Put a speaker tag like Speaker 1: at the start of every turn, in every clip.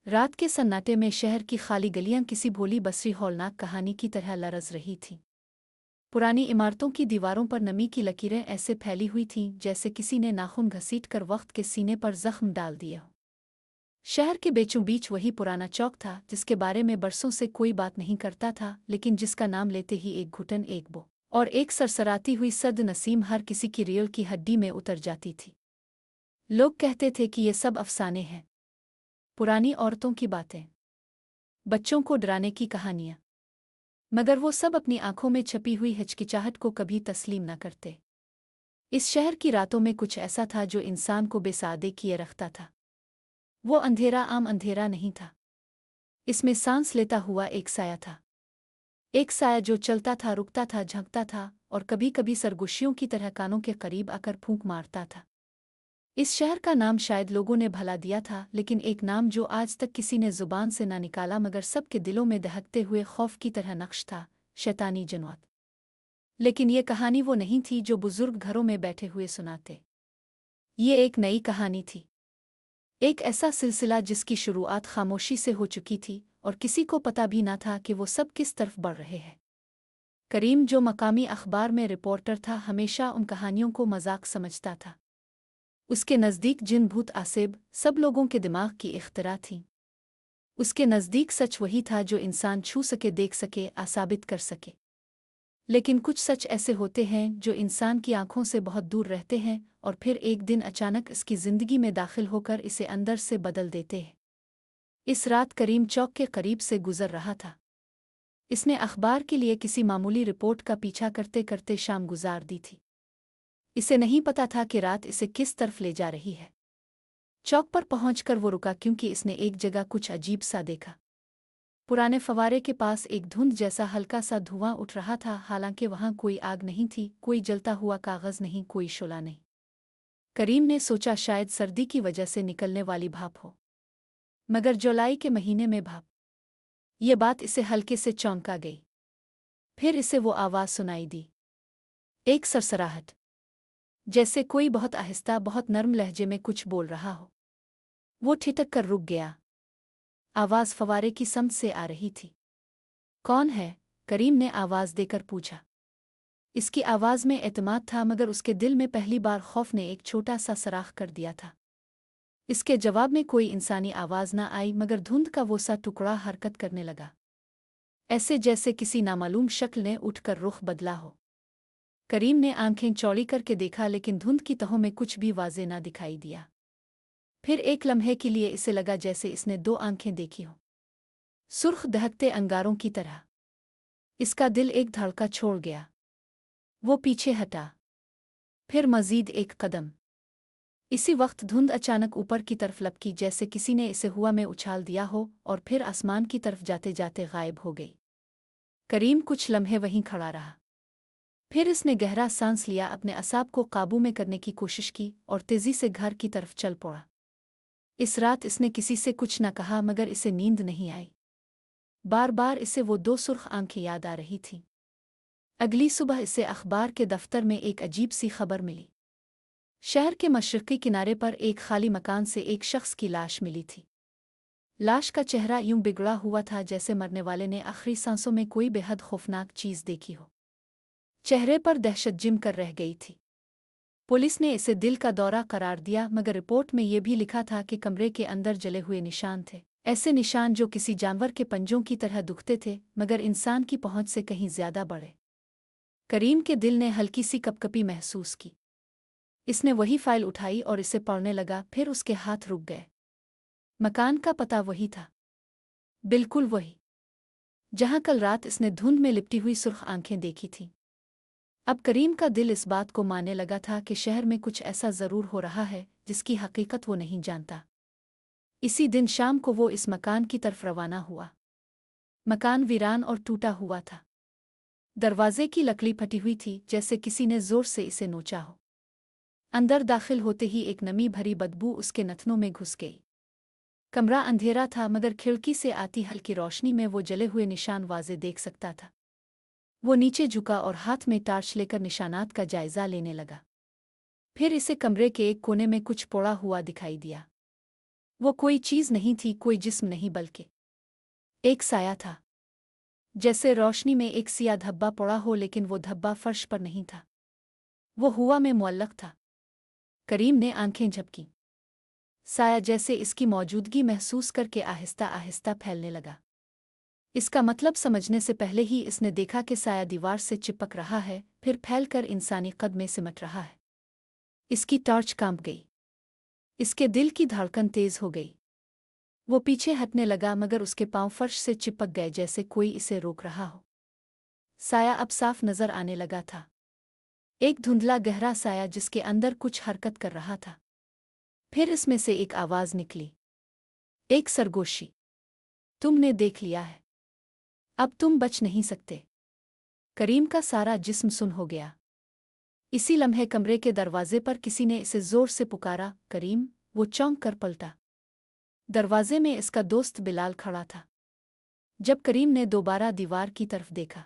Speaker 1: रात के सन्नाटे में शहर की खाली गलियां किसी भोली बसरी हौलनाक कहानी की तरह लरज़ रही थीं। पुरानी इमारतों की दीवारों पर नमी की लकीरें ऐसे फैली हुई थीं जैसे किसी ने नाखून घसीटकर वक्त के सीने पर जख्म डाल दिया हो। शहर के बीचों बीच वही पुराना चौक था जिसके बारे में बरसों से कोई बात नहीं करता था, लेकिन जिसका नाम लेते ही एक घुटन, एक बो और एक सरसराती हुई सद नसीम हर किसी की रीढ़ की हड्डी में उतर जाती थी। लोग कहते थे कि ये सब अफसाने हैं, पुरानी औरतों की बातें, बच्चों को डराने की कहानियां, मगर वो सब अपनी आंखों में छपी हुई हिचकिचाहट को कभी तस्लीम न करते। इस शहर की रातों में कुछ ऐसा था जो इंसान को बेसादे किए रखता था। वो अंधेरा आम अंधेरा नहीं था, इसमें सांस लेता हुआ एक साया था। एक साया जो चलता था, रुकता था, झंकता था और कभी कभी सरगोशियों की तरह कानों के करीब आकर फूंक मारता था। इस शहर का नाम शायद लोगों ने भला दिया था, लेकिन एक नाम जो आज तक किसी ने जुबान से ना निकाला मगर सबके दिलों में दहकते हुए खौफ की तरह नक्श था, शैतानी जनौत। लेकिन ये कहानी वो नहीं थी जो बुजुर्ग घरों में बैठे हुए सुनाते। ये एक नई कहानी थी, एक ऐसा सिलसिला जिसकी शुरुआत खामोशी से हो चुकी थी और किसी को पता भी ना था कि वो सब किस तरफ बढ़ रहे हैं। करीम, जो मकामी अखबार में रिपोर्टर था, हमेशा उन कहानियों को मजाक समझता था। उसके नज़दीक जिन भूत आसेब सब लोगों के दिमाग की इख्तिरा थी। उसके नज़दीक सच वही था जो इंसान छू सके, देख सके, आसाबित कर सके। लेकिन कुछ सच ऐसे होते हैं जो इंसान की आंखों से बहुत दूर रहते हैं और फिर एक दिन अचानक इसकी जिंदगी में दाखिल होकर इसे अंदर से बदल देते हैं। इस रात करीम चौक के करीब से गुजर रहा था। इसने अखबार के लिए किसी मामूली रिपोर्ट का पीछा करते करते शाम गुजार दी थी। इसे नहीं पता था कि रात इसे किस तरफ ले जा रही है। चौक पर पहुंचकर वो रुका क्योंकि इसने एक जगह कुछ अजीब सा देखा। पुराने फवारे के पास एक धुंध जैसा हल्का सा धुआं उठ रहा था, हालांकि वहां कोई आग नहीं थी, कोई जलता हुआ कागज नहीं, कोई शोला नहीं। करीम ने सोचा शायद सर्दी की वजह से निकलने वाली भाप हो, मगर जुलाई के महीने में भाप, ये बात इसे हल्के से चौंका गई। फिर इसे वो आवाज़ सुनाई दी, एक सरसराहट, जैसे कोई बहुत आहिस्ता, बहुत नर्म लहजे में कुछ बोल रहा हो। वो ठिठक कर रुक गया। आवाज़ फवारे की समत से आ रही थी। कौन है? करीम ने आवाज़ देकर पूछा। इसकी आवाज़ में एतमाद था, मगर उसके दिल में पहली बार खौफ ने एक छोटा सा सराख कर दिया था। इसके जवाब में कोई इंसानी आवाज़ न आई, मगर धुंध का वो सा टुकड़ा हरकत करने लगा, ऐसे जैसे किसी नामालूम शक्ल ने उठकर रुख बदला हो। करीम ने आंखें चौड़ी करके देखा, लेकिन धुंध की तहों में कुछ भी वाज़े न दिखाई दिया। फिर एक लम्हे के लिए इसे लगा जैसे इसने दो आंखें देखी हों, सुर्ख दहकते अंगारों की तरह। इसका दिल एक धड़का छोड़ गया। वो पीछे हटा, फिर मजीद एक कदम। इसी वक्त धुंध अचानक ऊपर की तरफ लपकी, जैसे किसी ने इसे हवा में उछाल दिया हो, और फिर आसमान की तरफ जाते जाते गायब हो गई। करीम कुछ लम्हे वहीं खड़ा रहा। फिर इसने गहरा सांस लिया, अपने असाब को काबू में करने की कोशिश की और तेजी से घर की तरफ चल पड़ा। इस रात इसने किसी से कुछ न कहा, मगर इसे नींद नहीं आई। बार बार इसे वो दो सुर्ख आंखें याद आ रही थीं। अगली सुबह इसे अखबार के दफ्तर में एक अजीब सी खबर मिली। शहर के मशरक़ी किनारे पर एक खाली मकान से एक शख्स की लाश मिली थी। लाश का चेहरा यूं बिगड़ा हुआ था जैसे मरने वाले ने आखिरी सांसों में कोई बेहद खौफनाक चीज़ देखी हो। चेहरे पर दहशत जिम कर रह गई थी। पुलिस ने इसे दिल का दौरा करार दिया, मगर रिपोर्ट में यह भी लिखा था कि कमरे के अंदर जले हुए निशान थे, ऐसे निशान जो किसी जानवर के पंजों की तरह दुखते थे, मगर इंसान की पहुंच से कहीं ज्यादा बड़े। करीम के दिल ने हल्की सी कपकपी महसूस की। इसने वही फाइल उठाई और इसे पढ़ने लगा, फिर उसके हाथ रुक गए। मकान का पता वही था, बिल्कुल वही, जहां कल रात इसने धुंध में लिपटी हुई सुर्ख आंखें देखी थीं। अब करीम का दिल इस बात को मानने लगा था कि शहर में कुछ ऐसा ज़रूर हो रहा है जिसकी हकीकत वो नहीं जानता। इसी दिन शाम को वो इस मकान की तरफ रवाना हुआ। मकान वीरान और टूटा हुआ था। दरवाजे की लकड़ी फटी हुई थी, जैसे किसी ने जोर से इसे नोचा हो। अंदर दाखिल होते ही एक नमी भरी बदबू उसके नथनों में घुस गई। कमरा अंधेरा था, मगर खिड़की से आती हल्की रोशनी में वो जले हुए निशान वाज़े देख सकता था। वो नीचे झुका और हाथ में टार्च लेकर निशानात का जायजा लेने लगा। फिर इसे कमरे के एक कोने में कुछ पोड़ा हुआ दिखाई दिया। वो कोई चीज़ नहीं थी, कोई जिस्म नहीं, बल्कि एक साया था। जैसे रोशनी में एक सिया धब्बा पड़ा हो, लेकिन वो धब्बा फर्श पर नहीं था, वो हवा में मुअल्लक था। करीम ने आंखें झपकी। साया जैसे इसकी मौजूदगी महसूस करके आहिस्ता आहिस्ता फैलने लगा। इसका मतलब समझने से पहले ही इसने देखा कि साया दीवार से चिपक रहा है, फिर फैलकर इंसानी कद में सिमट रहा है। इसकी टॉर्च कांप गई। इसके दिल की धड़कन तेज हो गई। वो पीछे हटने लगा, मगर उसके पांव फर्श से चिपक गए, जैसे कोई इसे रोक रहा हो। साया अब साफ नजर आने लगा था। एक धुंधला गहरा साया जिसके अंदर कुछ हरकत कर रहा था। फिर इसमें से एक आवाज निकली, एक सरगोशी, तुमने देख लिया है, अब तुम बच नहीं सकते। करीम का सारा जिस्म सुन हो गया। इसी लम्हे कमरे के दरवाजे पर किसी ने इसे जोर से पुकारा, करीम। वो चौंक कर पलटा। दरवाजे में इसका दोस्त बिलाल खड़ा था। जब करीम ने दोबारा दीवार की तरफ देखा,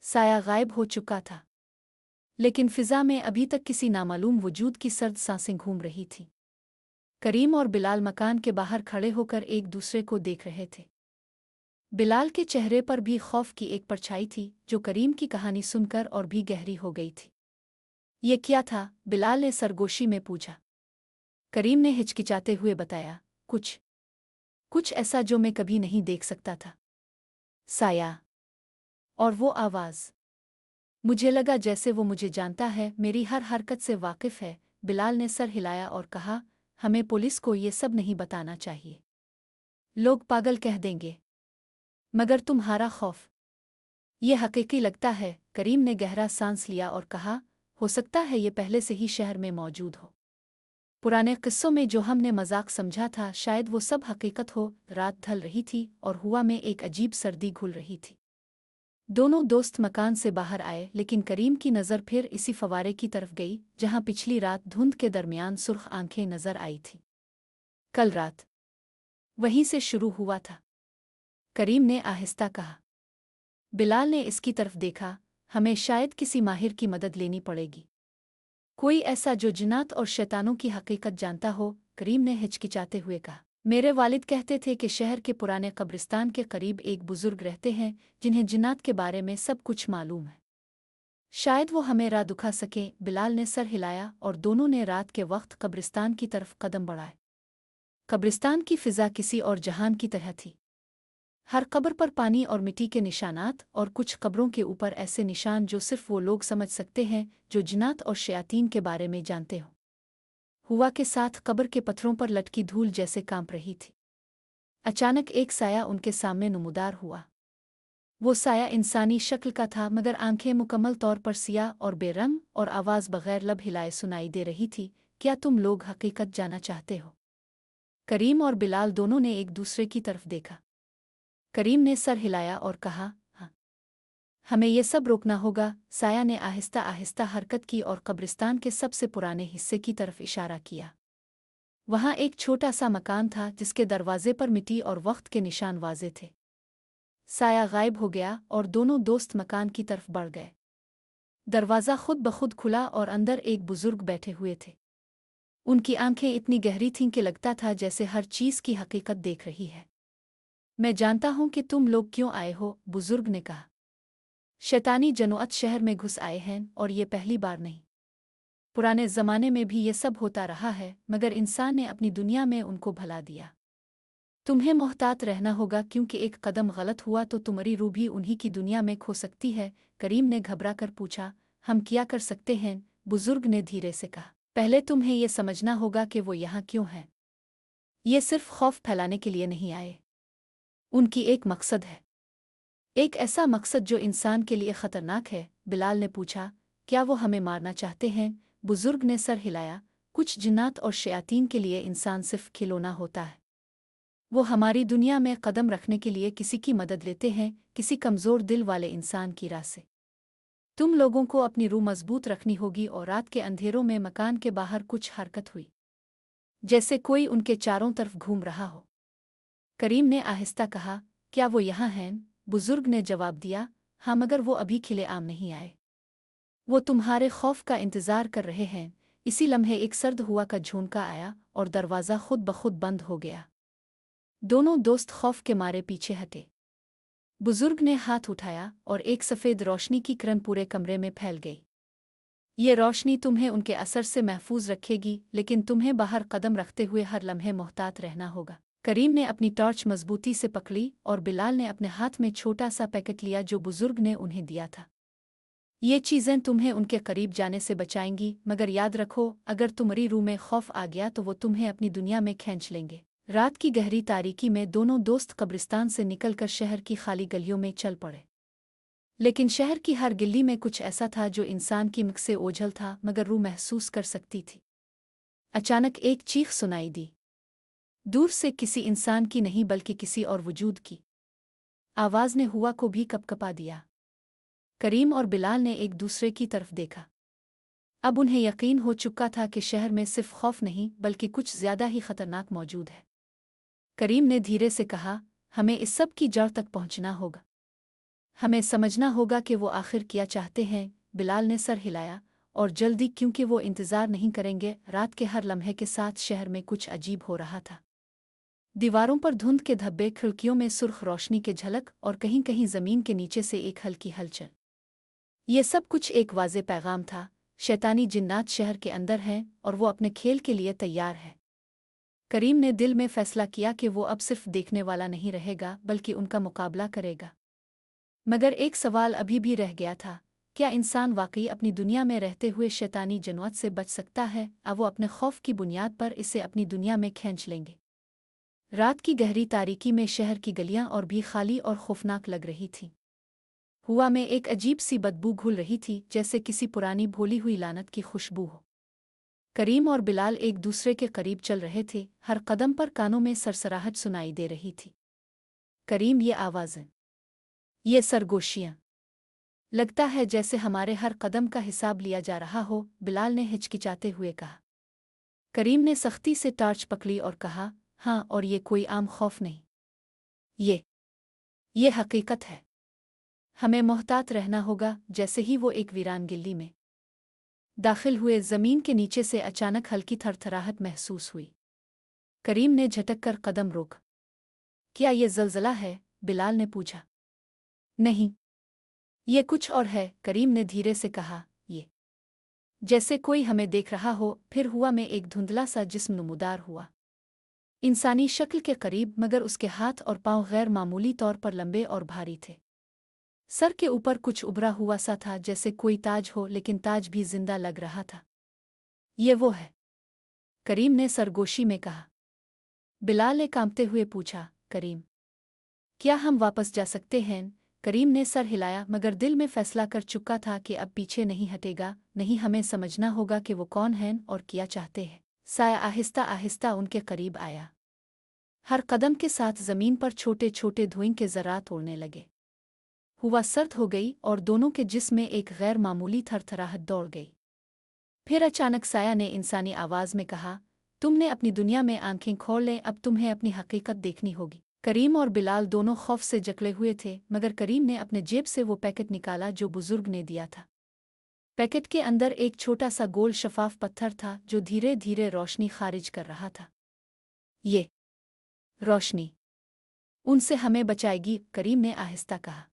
Speaker 1: साया गायब हो चुका था, लेकिन फिजा में अभी तक किसी नामालूम वजूद की सर्द सांसें घूम रही थीं। करीम और बिलाल मकान के बाहर खड़े होकर एक दूसरे को देख रहे थे। बिलाल के चेहरे पर भी खौफ की एक परछाई थी, जो करीम की कहानी सुनकर और भी गहरी हो गई थी। ये क्या था? बिलाल ने सरगोशी में पूछा। करीम ने हिचकिचाते हुए बताया, कुछ कुछ ऐसा जो मैं कभी नहीं देख सकता था। साया। और वो आवाज़, मुझे लगा जैसे वो मुझे जानता है, मेरी हर हरकत से वाकिफ है। बिलाल ने सर हिलाया और कहा, हमें पुलिस को ये सब नहीं बताना चाहिए, लोग पागल कह देंगे। मगर तुम्हारा खौफ, ये हकीकी लगता है। करीम ने गहरा सांस लिया और कहा, हो सकता है ये पहले से ही शहर में मौजूद हो। पुराने किस्सों में जो हमने मजाक समझा था, शायद वो सब हकीकत हो। रात ढल रही थी और हवा में एक अजीब सर्दी घुल रही थी। दोनों दोस्त मकान से बाहर आए, लेकिन करीम की नज़र फिर इसी फवारे की तरफ गई जहां पिछली रात धुंध के दरमियान सुर्ख आंखें नजर आई थीं। कल रात वहीं से शुरू हुआ था, करीम ने आहिस्ता कहा। बिलाल ने इसकी तरफ देखा। हमें शायद किसी माहिर की मदद लेनी पड़ेगी, कोई ऐसा जो जिन्नात और शैतानों की हकीकत जानता हो। करीम ने हिचकिचाते हुए कहा, मेरे वालिद कहते थे कि शहर के पुराने कब्रिस्तान के करीब एक बुजुर्ग रहते हैं जिन्हें जिन्नात के बारे में सब कुछ मालूम है। शायद वो हमें राह दिखा सकें। बिलाल ने सर हिलाया और दोनों ने रात के वक्त कब्रिस्तान की तरफ कदम बढ़ाए। कब्रिस्तान की फिजा किसी और जहान की तरह थी। हर कब्र पर पानी और मिट्टी के निशानात, और कुछ कब्रों के ऊपर ऐसे निशान जो सिर्फ वो लोग समझ सकते हैं जो जिन्नात और शयातीन के बारे में जानते हो। हुआ के साथ कब्र के पत्थरों पर लटकी धूल जैसे कांप रही थी। अचानक एक साया उनके सामने नुमदार हुआ। वो साया इंसानी शक्ल का था, मगर आंखें मुकम्मल तौर पर सियाह और बेरंग, और आवाज़ बगैर लब हिलाए सुनाई दे रही थी, क्या तुम लोग हकीकत जाना चाहते हो? करीम और बिलाल दोनों ने एक दूसरे की तरफ देखा। करीम ने सर हिलाया और कहा, हाँ, हमें ये सब रोकना होगा। साया ने आहिस्ता आहिस्ता हरकत की और कब्रिस्तान के सबसे पुराने हिस्से की तरफ इशारा किया। वहाँ एक छोटा सा मकान था जिसके दरवाजे पर मिट्टी और वक्त के निशान वाजे थे। साया गायब हो गया और दोनों दोस्त मकान की तरफ बढ़ गए। दरवाज़ा खुद ब खुद खुला और अंदर एक बुजुर्ग बैठे हुए थे। उनकी आंखें इतनी गहरी थीं कि लगता था जैसे हर चीज़ की हकीकत देख रही है। मैं जानता हूं कि तुम लोग क्यों आए हो, बुजुर्ग ने कहा। शैतानी जनोअत शहर में घुस आए हैं, और ये पहली बार नहीं। पुराने ज़माने में भी ये सब होता रहा है, मगर इंसान ने अपनी दुनिया में उनको भला दिया। तुम्हें मोहतात रहना होगा, क्योंकि एक कदम गलत हुआ तो तुम्हारी रूह भी उन्हीं की दुनिया में खो सकती है। करीम ने घबरा कर पूछा, हम क्या कर सकते हैं? बुजुर्ग ने धीरे से कहा, पहले तुम्हें ये समझना होगा कि वो यहाँ क्यों हैं। ये सिर्फ खौफ फैलाने के लिए नहीं आए। उनकी एक मकसद है, एक ऐसा मकसद जो इंसान के लिए खतरनाक है। बिलाल ने पूछा, क्या वो हमें मारना चाहते हैं? बुजुर्ग ने सर हिलाया, कुछ जिन्नात और शयातीन के लिए इंसान सिर्फ खिलौना होता है। वो हमारी दुनिया में कदम रखने के लिए किसी की मदद लेते हैं, किसी कमज़ोर दिल वाले इंसान की राह से। तुम लोगों को अपनी रूह मजबूत रखनी होगी। और रात के अंधेरों में मकान के बाहर कुछ हरकत हुई, जैसे कोई उनके चारों तरफ घूम रहा हो। करीम ने आहिस्ता कहा, क्या वो यहाँ हैं? बुजुर्ग ने जवाब दिया, हाँ, मगर वो अभी खिले आम नहीं आए। वो तुम्हारे खौफ का इंतज़ार कर रहे हैं। इसी लम्हे एक सर्द हुआ का झोंका आया और दरवाज़ा खुद ब खुद बंद हो गया। दोनों दोस्त खौफ के मारे पीछे हटे। बुजुर्ग ने हाथ उठाया और एक सफ़ेद रोशनी की किरण पूरे कमरे में फैल गई। ये रोशनी तुम्हें उनके असर से महफूज रखेगी, लेकिन तुम्हें बाहर कदम रखते हुए हर लम्हे मोहतात रहना होगा। करीम ने अपनी टॉर्च मजबूती से पकड़ी और बिलाल ने अपने हाथ में छोटा सा पैकेट लिया जो बुजुर्ग ने उन्हें दिया था। ये चीज़ें तुम्हें उनके करीब जाने से बचाएंगी, मगर याद रखो, अगर तुम्हारी रूह में खौफ आ गया तो वो तुम्हें अपनी दुनिया में खींच लेंगे। रात की गहरी तारीकी में दोनों दोस्त कब्रिस्तान से निकलकर शहर की खाली गलियों में चल पड़े। लेकिन शहर की हर गली में कुछ ऐसा था जो इंसान की मुख से ओझल था, मगर रूह महसूस कर सकती थी। अचानक एक चीख सुनाई दी। दूर से किसी इंसान की नहीं बल्कि किसी और वजूद की आवाज़ ने हुआ को भी कपकपा दिया। करीम और बिलाल ने एक दूसरे की तरफ देखा। अब उन्हें यकीन हो चुका था कि शहर में सिर्फ खौफ नहीं बल्कि कुछ ज्यादा ही खतरनाक मौजूद है। करीम ने धीरे से कहा, हमें इस सब की जड़ तक पहुंचना होगा। हमें समझना होगा कि वो आखिर क्या चाहते हैं। बिलाल ने सर हिलाया, और जल्दी, क्योंकि वो इंतज़ार नहीं करेंगे। रात के हर लम्हे के साथ शहर में कुछ अजीब हो रहा था। दीवारों पर धुंध के धब्बे, खिड़कियों में सुर्ख रोशनी के झलक, और कहीं कहीं जमीन के नीचे से एक हल्की हलचल। ये सब कुछ एक वाज़े पैगाम था, शैतानी जिन्नात शहर के अंदर हैं और वो अपने खेल के लिए तैयार है। करीम ने दिल में फैसला किया कि वो अब सिर्फ देखने वाला नहीं रहेगा बल्कि उनका मुकाबला करेगा। मगर एक सवाल अभी भी रह गया था, क्या इंसान वाकई अपनी दुनिया में रहते हुए शैतानी जनवत से बच सकता है, अब वो अपने खौफ की बुनियाद पर इसे अपनी दुनिया में खींच लेंगे। रात की गहरी तारीकी में शहर की गलियां और भी खाली और खौफनाक लग रही थीं। हवा में एक अजीब सी बदबू घुल रही थी, जैसे किसी पुरानी भूली हुई लानत की खुशबू हो। करीम और बिलाल एक दूसरे के करीब चल रहे थे, हर कदम पर कानों में सरसराहट सुनाई दे रही थी। करीम, ये आवाज़ें, ये सरगोशियाँ, लगता है जैसे हमारे हर कदम का हिसाब लिया जा रहा हो, बिलाल ने हिचकिचाते हुए कहा। करीम ने सख्ती से टार्च पकड़ी और कहा, हाँ, और ये कोई आम खौफ नहीं, ये हकीकत है। हमें मोहतात रहना होगा। जैसे ही वो एक वीरान गिल्ली में दाखिल हुए, जमीन के नीचे से अचानक हल्की थरथराहट महसूस हुई। करीम ने झटक कर कदम रोक। क्या ये ज़लज़ला है? बिलाल ने पूछा। नहीं, ये कुछ और है, करीम ने धीरे से कहा। ये जैसे कोई हमें देख रहा हो। फिर हुआ में एक धुंधला सा जिस्म नमूदार हुआ, इंसानी शक्ल के करीब, मगर उसके हाथ और पांव गैर मामूली तौर पर लंबे और भारी थे। सर के ऊपर कुछ उभरा हुआ सा था, जैसे कोई ताज हो, लेकिन ताज भी जिंदा लग रहा था। ये वो है, करीम ने सरगोशी में कहा। बिलाल ने कांपते हुए पूछा, करीम, क्या हम वापस जा सकते हैं? करीम ने सर हिलाया, मगर दिल में फैसला कर चुका था कि अब पीछे नहीं हटेगा। नहीं, हमें समझना होगा कि वो कौन हैं और क्या चाहते हैं। साया आहिस्ता आहिस्ता उनके करीब आया। हर कदम के साथ जमीन पर छोटे छोटे धुएं के ज़रात उड़ने लगे। हुआ सर्द हो गई और दोनों के जिस्म में एक गैर मामूली थरथराहट दौड़ गई। फिर अचानक साया ने इंसानी आवाज़ में कहा, तुमने अपनी दुनिया में आंखें खोल लें, अब तुम्हें अपनी हकीकत देखनी होगी। करीम और बिलाल दोनों खौफ से जकड़े हुए थे, मगर करीम ने अपने जेब से वो पैकेट निकाला जो बुजुर्ग ने दिया था। पैकेट के अंदर एक छोटा सा गोल शफाफ पत्थर था जो धीरे धीरे रोशनी खारिज कर रहा था। ये रोशनी उनसे हमें बचाएगी, करीम ने आहिस्ता कहा।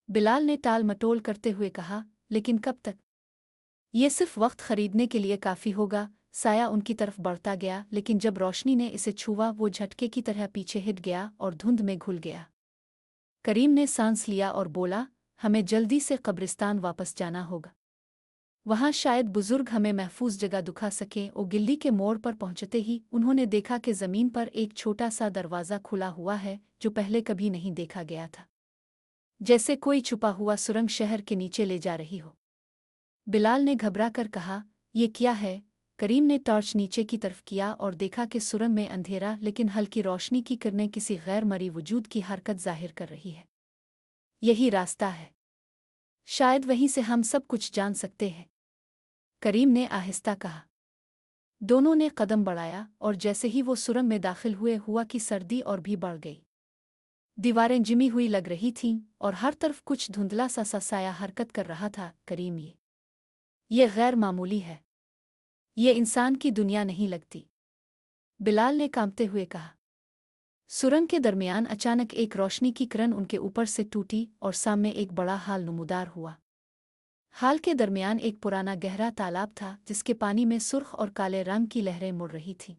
Speaker 1: बिलाल ने टाल मटोल करते हुए कहा, लेकिन कब तक? ये सिर्फ वक्त खरीदने के लिए काफ़ी होगा। साया उनकी तरफ बढ़ता गया, लेकिन जब रोशनी ने इसे छुआ वो झटके की तरह पीछे हट गया और धुंध में घुल गया। करीम ने सांस लिया और बोला, हमें जल्दी से कब्रिस्तान वापस जाना होगा। वहाँ शायद बुजुर्ग हमें महफूज जगह दिखा सकें। ओ गिल्ली के मोड़ पर पहुंचते ही उन्होंने देखा कि ज़मीन पर एक छोटा सा दरवाज़ा खुला हुआ है, जो पहले कभी नहीं देखा गया था, जैसे कोई छुपा हुआ सुरंग शहर के नीचे ले जा रही हो। बिलाल ने घबरा कर कहा, ये क्या है? करीम ने टॉर्च नीचे की तरफ किया और देखा कि सुरंग में अंधेरा, लेकिन हल्की रोशनी की किरणें किसी गैर मरी वजूद की हरकत जाहिर कर रही है। यही रास्ता है, शायद वहीं से हम सब कुछ जान सकते हैं, करीम ने आहिस्ता कहा। दोनों ने कदम बढ़ाया और जैसे ही वो सुरंग में दाखिल हुए, हुआ की सर्दी और भी बढ़ गई। दीवारें जिमी हुई लग रही थीं और हर तरफ कुछ धुंधला सा साया हरकत कर रहा था। करीम, ये गैर मामूली है, ये इंसान की दुनिया नहीं लगती। बिलाल ने कांपते हुए कहा। सुरंग के दरमियान अचानक एक रोशनी की किरण उनके ऊपर से टूटी और सामने एक बड़ा हाल नुमूदार हुआ। हाल के दरमियान एक पुराना गहरा तालाब था जिसके पानी में सुर्ख और काले रंग की लहरें मुड़ रही थीं।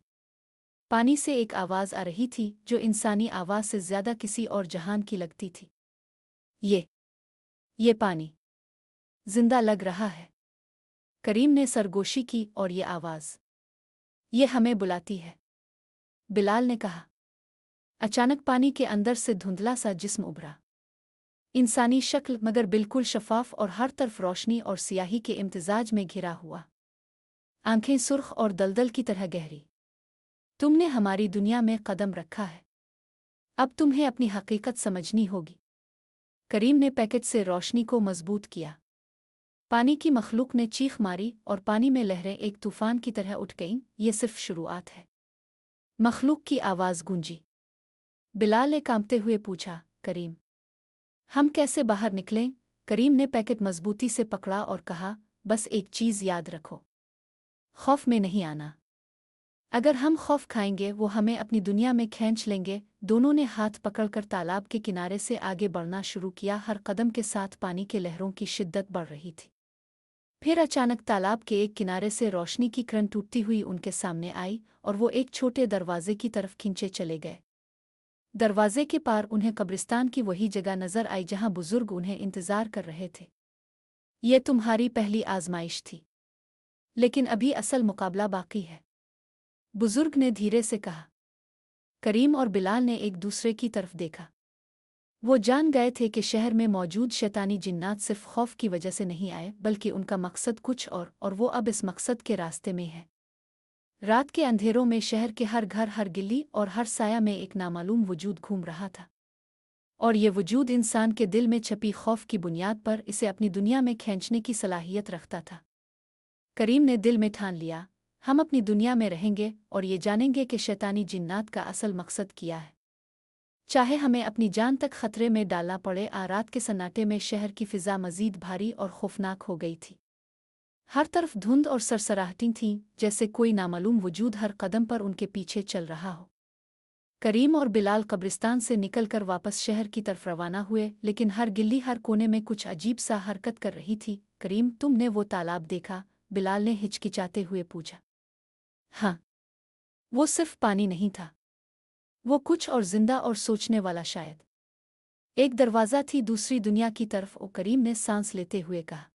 Speaker 1: पानी से एक आवाज़ आ रही थी जो इंसानी आवाज़ से ज़्यादा किसी और जहान की लगती थी। ये पानी जिंदा लग रहा है। करीम ने सरगोशी की। और ये आवाज़, ये हमें बुलाती है, बिलाल ने कहा। अचानक पानी के अंदर से धुंधला सा जिस्म उभरा। इंसानी शक्ल मगर बिल्कुल शफाफ और हर तरफ रोशनी और सियाही के इम्तिजाज में घिरा हुआ। आंखें सुर्ख और दलदल की तरह गहरी। तुमने हमारी दुनिया में कदम रखा है, अब तुम्हें अपनी हकीकत समझनी होगी। करीम ने पैकेट से रोशनी को मजबूत किया। पानी की मखलूक ने चीख मारी और पानी में लहरें एक तूफान की तरह उठ गईं। ये सिर्फ शुरुआत है, मखलूक की आवाज़ गूंजी। बिलाल ने कांपते हुए पूछा, करीम, हम कैसे बाहर निकलें? करीम ने पैकेट मजबूती से पकड़ा और कहा, बस एक चीज़ याद रखो, खौफ में नहीं आना। अगर हम खौफ खाएंगे वो हमें अपनी दुनिया में खींच लेंगे। दोनों ने हाथ पकड़कर तालाब के किनारे से आगे बढ़ना शुरू किया। हर कदम के साथ पानी के लहरों की शिद्दत बढ़ रही थी। फिर अचानक तालाब के एक किनारे से रोशनी की किरण टूटती हुई उनके सामने आई और वो एक छोटे दरवाजे की तरफ खींचे चले गए। दरवाजे के पार उन्हें कब्रिस्तान की वही जगह नजर आई जहां बुजुर्ग उन्हें इंतजार कर रहे थे। ये तुम्हारी पहली आजमाइश थी, लेकिन अभी असल मुकाबला बाकी है, बुजुर्ग ने धीरे से कहा। करीम और बिलाल ने एक दूसरे की तरफ देखा। वो जान गए थे कि शहर में मौजूद शैतानी जिन्नात सिर्फ खौफ की वजह से नहीं आए, बल्कि उनका मकसद कुछ और वो अब इस मकसद के रास्ते में है। रात के अंधेरों में शहर के हर घर, हर गिल्ली और हर साया में एक नामालूम वजूद घूम रहा था। और ये वजूद इंसान के दिल में छपी खौफ की बुनियाद पर इसे अपनी दुनिया में खींचने की सलाहियत रखता था। करीम ने दिल में ठान लिया, हम अपनी दुनिया में रहेंगे और ये जानेंगे कि शैतानी जिन्नात का असल मकसद क्या है, चाहे हमें अपनी जान तक खतरे में डालना पड़े। रात के सन्नाटे में शहर की फिजा मजीद भारी और खौफनाक हो गई थी। हर तरफ धुंध और सरसराहटें थीं, जैसे कोई नामालूम वजूद हर कदम पर उनके पीछे चल रहा हो। करीम और बिलाल कब्रिस्तान से निकलकर वापस शहर की तरफ रवाना हुए, लेकिन हर गिल्ली, हर कोने में कुछ अजीब सा हरकत कर रही थी। करीम, तुमने वो तालाब देखा? बिलाल ने हिचकिचाते हुए पूछा। हाँ, वो सिर्फ पानी नहीं था, वो कुछ और जिंदा और सोचने वाला। शायद एक दरवाज़ा थी दूसरी दुनिया की तरफ। ओ, करीम ने सांस लेते हुए कहा।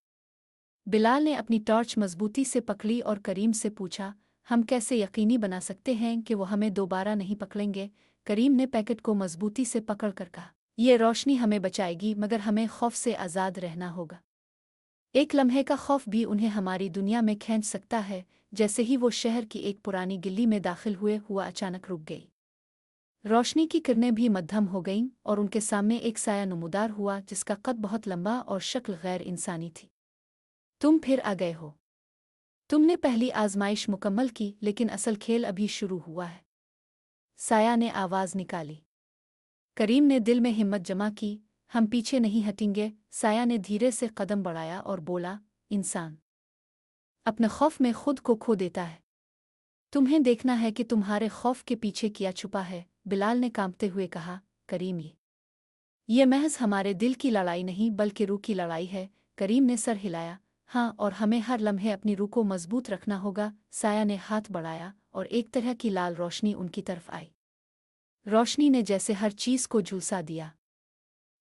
Speaker 1: बिलाल ने अपनी टॉर्च मजबूती से पकड़ी और करीम से पूछा, हम कैसे यकीनी बना सकते हैं कि वो हमें दोबारा नहीं पकड़ेंगे? करीम ने पैकेट को मजबूती से पकड़कर कहा, ये रोशनी हमें बचाएगी, मगर हमें खौफ से आज़ाद रहना होगा। एक लम्हे का खौफ भी उन्हें हमारी दुनिया में खींच सकता है। जैसे ही वो शहर की एक पुरानी गिल्ली में दाखिल हुआ अचानक रुक गई। रोशनी की किरणें भी मध्यम हो गईं और उनके सामने एक साया नमूदार हुआ जिसका कद बहुत लंबा और शक्ल गैर इंसानी थी। तुम फिर आ गए हो। तुमने पहली आजमाइश मुकम्मल की, लेकिन असल खेल अभी शुरू हुआ है, साया ने आवाज़ निकाली। करीम ने दिल में हिम्मत जमा की, हम पीछे नहीं हटेंगे। साया ने धीरे से कदम बढ़ाया और बोला, इंसान अपने खौफ में खुद को खो देता है, तुम्हें देखना है कि तुम्हारे खौफ के पीछे क्या छुपा है। बिलाल ने कांपते हुए कहा, करीम, ये महज हमारे दिल की लड़ाई नहीं बल्कि रूह की लड़ाई है। करीम ने सर हिलाया। हाँ, और हमें हर लम्हे अपनी रूह को मजबूत रखना होगा। साया ने हाथ बढ़ाया और एक तरह की लाल रोशनी उनकी तरफ आई। रोशनी ने जैसे हर चीज़ को झुलसा दिया।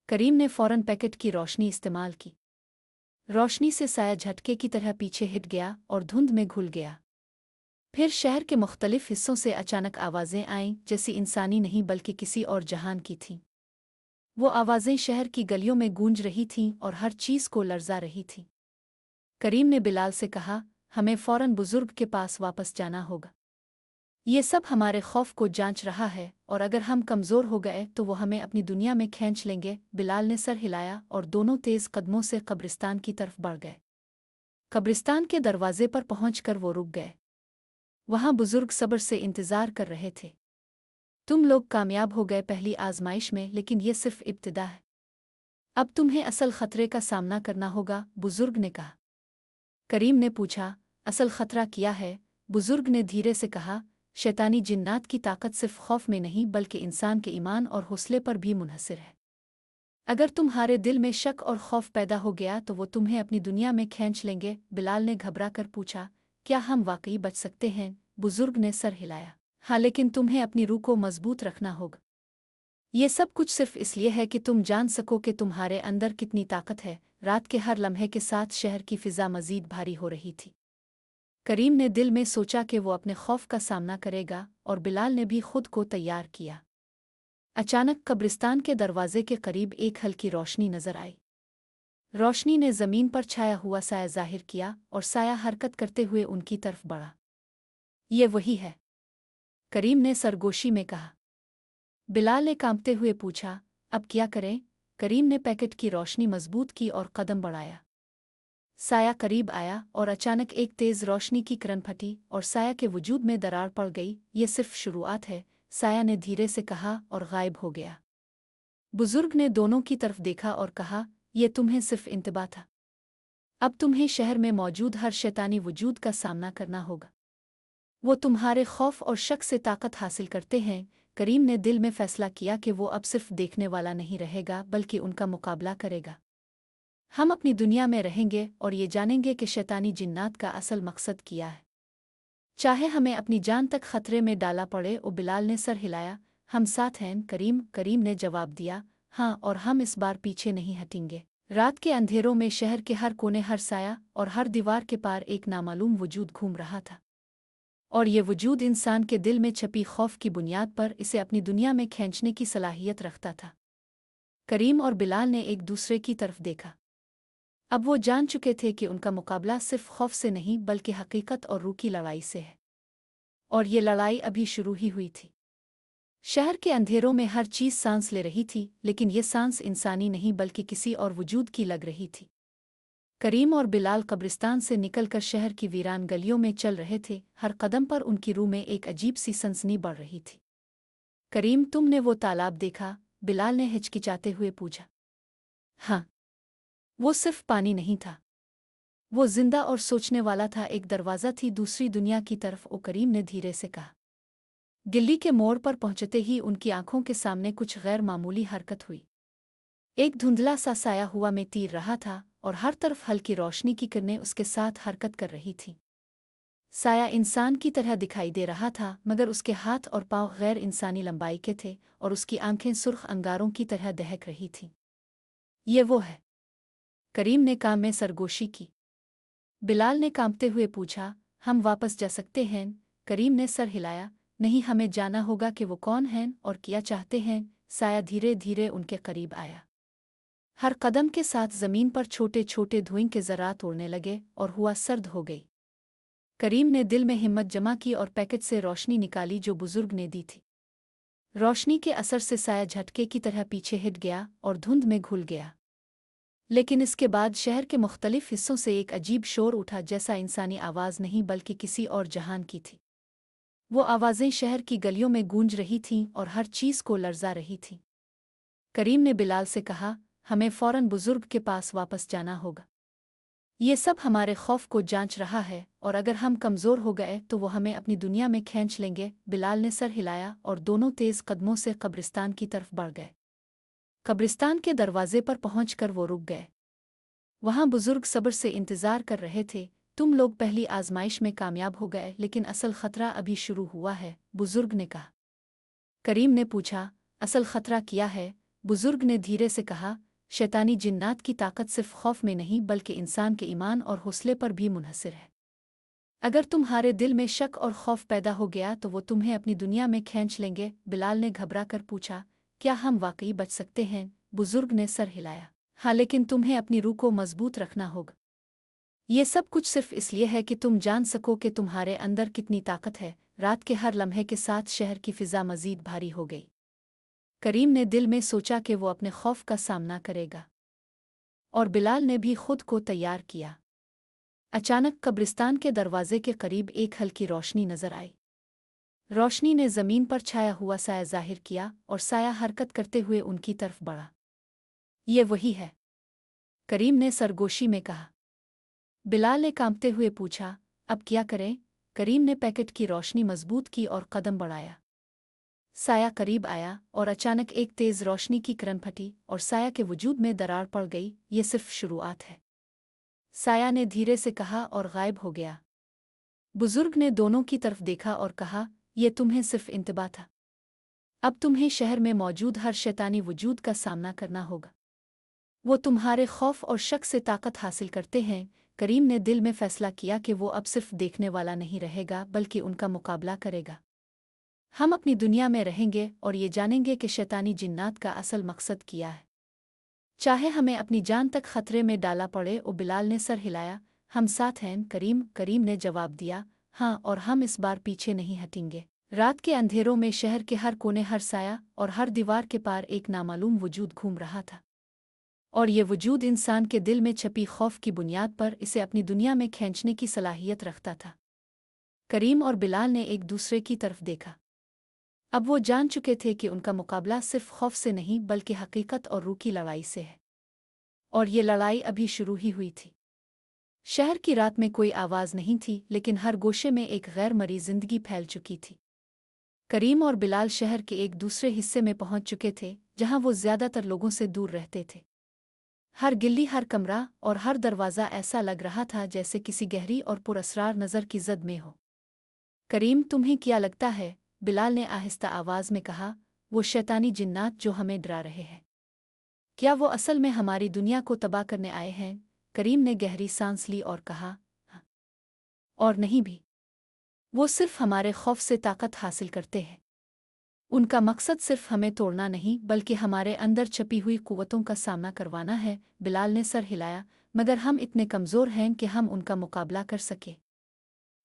Speaker 1: करीम ने फौरन पैकेट की रोशनी इस्तेमाल की। रोशनी से साया झटके की तरह पीछे हट गया और धुंध में घुल गया। फिर शहर के मुख्तलिफ हिस्सों से अचानक आवाज़ें आईं, जैसी इंसानी नहीं बल्कि किसी और जहान की थीं। वो आवाज़ें शहर की गलियों में गूंज रही थीं और हर चीज़ को लर्जा रही थीं। करीम ने बिलाल से कहा, हमें फौरन बुजुर्ग के पास वापस जाना होगा। ये सब हमारे खौफ को जांच रहा है और अगर हम कमज़ोर हो गए तो वो हमें अपनी दुनिया में खींच लेंगे। बिलाल ने सर हिलाया और दोनों तेज़ कदमों से कब्रिस्तान की तरफ बढ़ गए। कब्रिस्तान के दरवाजे पर पहुंचकर वो रुक गए। वहां बुजुर्ग सब्र से इंतज़ार कर रहे थे। तुम लोग कामयाब हो गए पहली आजमाइश में, लेकिन ये सिर्फ इब्तिदा है। अब तुम्हें असल खतरे का सामना करना होगा, बुजुर्ग ने कहा। करीम ने पूछा, असल खतरा क्या है? बुजुर्ग ने धीरे से कहा, शैतानी जिन्नात की ताकत सिर्फ खौफ में नहीं बल्कि इंसान के ईमान और हौसले पर भी मुनहसर है। अगर तुम्हारे दिल में शक और खौफ पैदा हो गया तो वो तुम्हें अपनी दुनिया में खींच लेंगे। बिलाल ने घबरा कर पूछा, क्या हम वाकई बच सकते हैं? बुजुर्ग ने सर हिलाया। हाँ, लेकिन तुम्हें अपनी रूह को मजबूत रखना होगा। ये सब कुछ सिर्फ इसलिए है कि तुम जान सको कि तुम्हारे अंदर कितनी ताकत है। रात के हर लम्हे के साथ शहर की फिजा मजीद भारी हो रही थी। करीम ने दिल में सोचा कि वो अपने खौफ का सामना करेगा और बिलाल ने भी खुद को तैयार किया। अचानक कब्रिस्तान के दरवाजे के करीब एक हल्की रोशनी नजर आई। रोशनी ने जमीन पर छाया हुआ साया जाहिर किया और साया हरकत करते हुए उनकी तरफ बढ़ा। ये वही है, करीम ने सरगोशी में कहा। बिलाल ने कांपते हुए पूछा, अब क्या करें? करीम ने पैकेट की रोशनी मजबूत की और कदम बढ़ाया। साया करीब आया और अचानक एक तेज रोशनी की किरण फटी और साया के वजूद में दरार पड़ गई। ये सिर्फ शुरुआत है, साया ने धीरे से कहा और गायब हो गया। बुजुर्ग ने दोनों की तरफ देखा और कहा, यह तुम्हें सिर्फ इंतबा था। अब तुम्हें शहर में मौजूद हर शैतानी वजूद का सामना करना होगा। वो तुम्हारे खौफ और शक से ताकत हासिल करते हैं। करीम ने दिल में फैसला किया कि वो अब सिर्फ देखने वाला नहीं रहेगा बल्कि उनका मुकाबला करेगा। हम अपनी दुनिया में रहेंगे और ये जानेंगे कि शैतानी जिन्नात का असल मकसद क्या है, चाहे हमें अपनी जान तक खतरे में डाला पड़े। और बिलाल ने सर हिलाया। हम साथ हैं करीम। करीम ने जवाब दिया, हाँ, और हम इस बार पीछे नहीं हटेंगे। रात के अंधेरों में शहर के हर कोने, हर साया और हर दीवार के पार एक नामालूम वजूद घूम रहा था। और ये वजूद इंसान के दिल में छपी खौफ की बुनियाद पर इसे अपनी दुनिया में खींचने की सलाहियत रखता था। करीम और बिलाल ने एक दूसरे की तरफ देखा। अब वो जान चुके थे कि उनका मुकाबला सिर्फ खौफ से नहीं बल्कि हकीकत और रूह की लड़ाई से है। और ये लड़ाई अभी शुरू ही हुई थी। शहर के अंधेरों में हर चीज सांस ले रही थी, लेकिन ये सांस इंसानी नहीं बल्कि किसी और वजूद की लग रही थी। करीम और बिलाल कब्रिस्तान से निकलकर शहर की वीरान गलियों में चल रहे थे। हर कदम पर उनकी रूह में एक अजीब सी सनसनी बढ़ रही थी। करीम, तुमने वो तालाब देखा? बिलाल ने हिचकिचाते हुए पूछा। हाँ, वो सिर्फ पानी नहीं था, वो जिंदा और सोचने वाला था। एक दरवाज़ा थी दूसरी दुनिया की तरफ। ओ करीम ने धीरे से कहा। गिल्ली के मोड़ पर पहुंचते ही उनकी आंखों के सामने कुछ गैर मामूली हरकत हुई। एक धुंधला सा साया हुआ में तीर रहा था और हर तरफ हल्की रोशनी की किरणें उसके साथ हरकत कर रही थीं। साया इंसान की तरह दिखाई दे रहा था, मगर उसके हाथ और पांव गैर इंसानी लंबाई के थे और उसकी आंखें सुर्ख अंगारों की तरह दहक रही थीं। ये वो है, करीम ने काम में सरगोशी की। बिलाल ने कांपते हुए पूछा, हम वापस जा सकते हैं? करीम ने सर हिलाया। नहीं, हमें जाना होगा कि वो कौन हैं और क्या चाहते हैं। साया धीरे धीरे उनके करीब आया। हर कदम के साथ जमीन पर छोटे छोटे धुएं के ज़रात उड़ने लगे और हुआ सर्द हो गई। करीम ने दिल में हिम्मत जमा की और पैकेट से रोशनी निकाली जो बुजुर्ग ने दी थी। रोशनी के असर से साया झटके की तरह पीछे हट गया और धुंध में घुल गया। लेकिन इसके बाद शहर के मुख्तलिफ हिस्सों से एक अजीब शोर उठा, जैसा इंसानी आवाज़ नहीं बल्कि किसी और जहान की थी। वो आवाज़ें शहर की गलियों में गूंज रही थीं और हर चीज़ को लर्जा रही थीं। करीम ने बिलाल से कहा, हमें फ़ौरन बुजुर्ग के पास वापस जाना होगा। ये सब हमारे खौफ को जांच रहा है और अगर हम कमज़ोर हो गए तो वो हमें अपनी दुनिया में खींच लेंगे। बिलाल ने सर हिलाया और दोनों तेज़ कदमों से कब्रिस्तान की तरफ बढ़ गए। कब्रिस्तान के दरवाजे पर पहुंचकर वो रुक गए। वहां बुजुर्ग सब्र से इंतजार कर रहे थे। तुम लोग पहली आजमाइश में कामयाब हो गए, लेकिन असल खतरा अभी शुरू हुआ है, बुजुर्ग ने कहा। करीम ने पूछा, असल खतरा क्या है? बुजुर्ग ने धीरे से कहा, शैतानी जिन्नात की ताकत सिर्फ खौफ में नहीं बल्कि इंसान के ईमान और हौसले पर भी मुनहसर है। अगर तुम्हारे दिल में शक और खौफ पैदा हो गया तो वो तुम्हें अपनी दुनिया में खींच लेंगे। बिलाल ने घबरा कर पूछा, क्या हम वाकई बच सकते हैं? बुजुर्ग ने सर हिलाया। हाँ, लेकिन तुम्हें अपनी रूह को मजबूत रखना होगा। ये सब कुछ सिर्फ इसलिए है कि तुम जान सको कि तुम्हारे अंदर कितनी ताकत है। रात के हर लम्हे के साथ शहर की फिजा मजीद भारी हो गई। करीम ने दिल में सोचा कि वो अपने खौफ का सामना करेगा और बिलाल ने भी खुद को तैयार किया। अचानक कब्रिस्तान के दरवाजे के करीब एक हल्की रोशनी नजर आई। रोशनी ने जमीन पर छाया हुआ साया जाहिर किया और साया हरकत करते हुए उनकी तरफ बढ़ा। ये वही है, करीम ने सरगोशी में कहा। बिलाल ने कांपते हुए पूछा, अब क्या करें? करीम ने पैकेट की रोशनी मजबूत की और कदम बढ़ाया। साया करीब आया और अचानक एक तेज रोशनी की किरण फटी और साया के वजूद में दरार पड़ गई। ये सिर्फ शुरुआत है, साया ने धीरे से कहा और गायब हो गया। बुजुर्ग ने दोनों की तरफ देखा और कहा, यह तुम्हें सिर्फ इंतबा था। अब तुम्हें शहर में मौजूद हर शैतानी वजूद का सामना करना होगा। वो तुम्हारे खौफ और शक से ताकत हासिल करते हैं। करीम ने दिल में फैसला किया कि वो अब सिर्फ देखने वाला नहीं रहेगा बल्कि उनका मुकाबला करेगा। हम अपनी दुनिया में रहेंगे और ये जानेंगे कि शैतानी जिन्नात का असल मकसद क्या है, चाहे हमें अपनी जान तक खतरे में डाला पड़े। और बिलाल ने सर हिलाया, हम साथ हैं करीम। करीम ने जवाब दिया, हाँ, और हम इस बार पीछे नहीं हटेंगे। रात के अंधेरों में शहर के हर कोने, हर साया और हर दीवार के पार एक नामालूम वजूद घूम रहा था, और ये वजूद इंसान के दिल में छपी खौफ की बुनियाद पर इसे अपनी दुनिया में खींचने की सलाहियत रखता था। करीम और बिलाल ने एक दूसरे की तरफ देखा। अब वो जान चुके थे कि उनका मुकाबला सिर्फ खौफ से नहीं बल्कि हकीकत और रूह की लड़ाई से है, और ये लड़ाई अभी शुरू ही हुई थी। शहर की रात में कोई आवाज़ नहीं थी, लेकिन हर गोशे में एक गैर मरी जिंदगी फैल चुकी थी। करीम और बिलाल शहर के एक दूसरे हिस्से में पहुंच चुके थे जहां वो ज्यादातर लोगों से दूर रहते थे। हर गिल्ली, हर कमरा और हर दरवाज़ा ऐसा लग रहा था जैसे किसी गहरी और पुरअसरार नज़र की जद में हो। करीम, तुम्हें क्या लगता है? बिलाल ने आहिस्ता आवाज़ में कहा, वो शैतानी जिन्नात जो हमें डरा रहे हैं, क्या वो असल में हमारी दुनिया को तबाह करने आए हैं? करीम ने गहरी सांस ली और कहा, हाँ, और नहीं भी। वो सिर्फ हमारे खौफ से ताकत हासिल करते हैं। उनका मकसद सिर्फ हमें तोड़ना नहीं बल्कि हमारे अंदर छपी हुई कुव्वतों का सामना करवाना है। बिलाल ने सर हिलाया, मगर हम इतने कमज़ोर हैं कि हम उनका मुकाबला कर सके।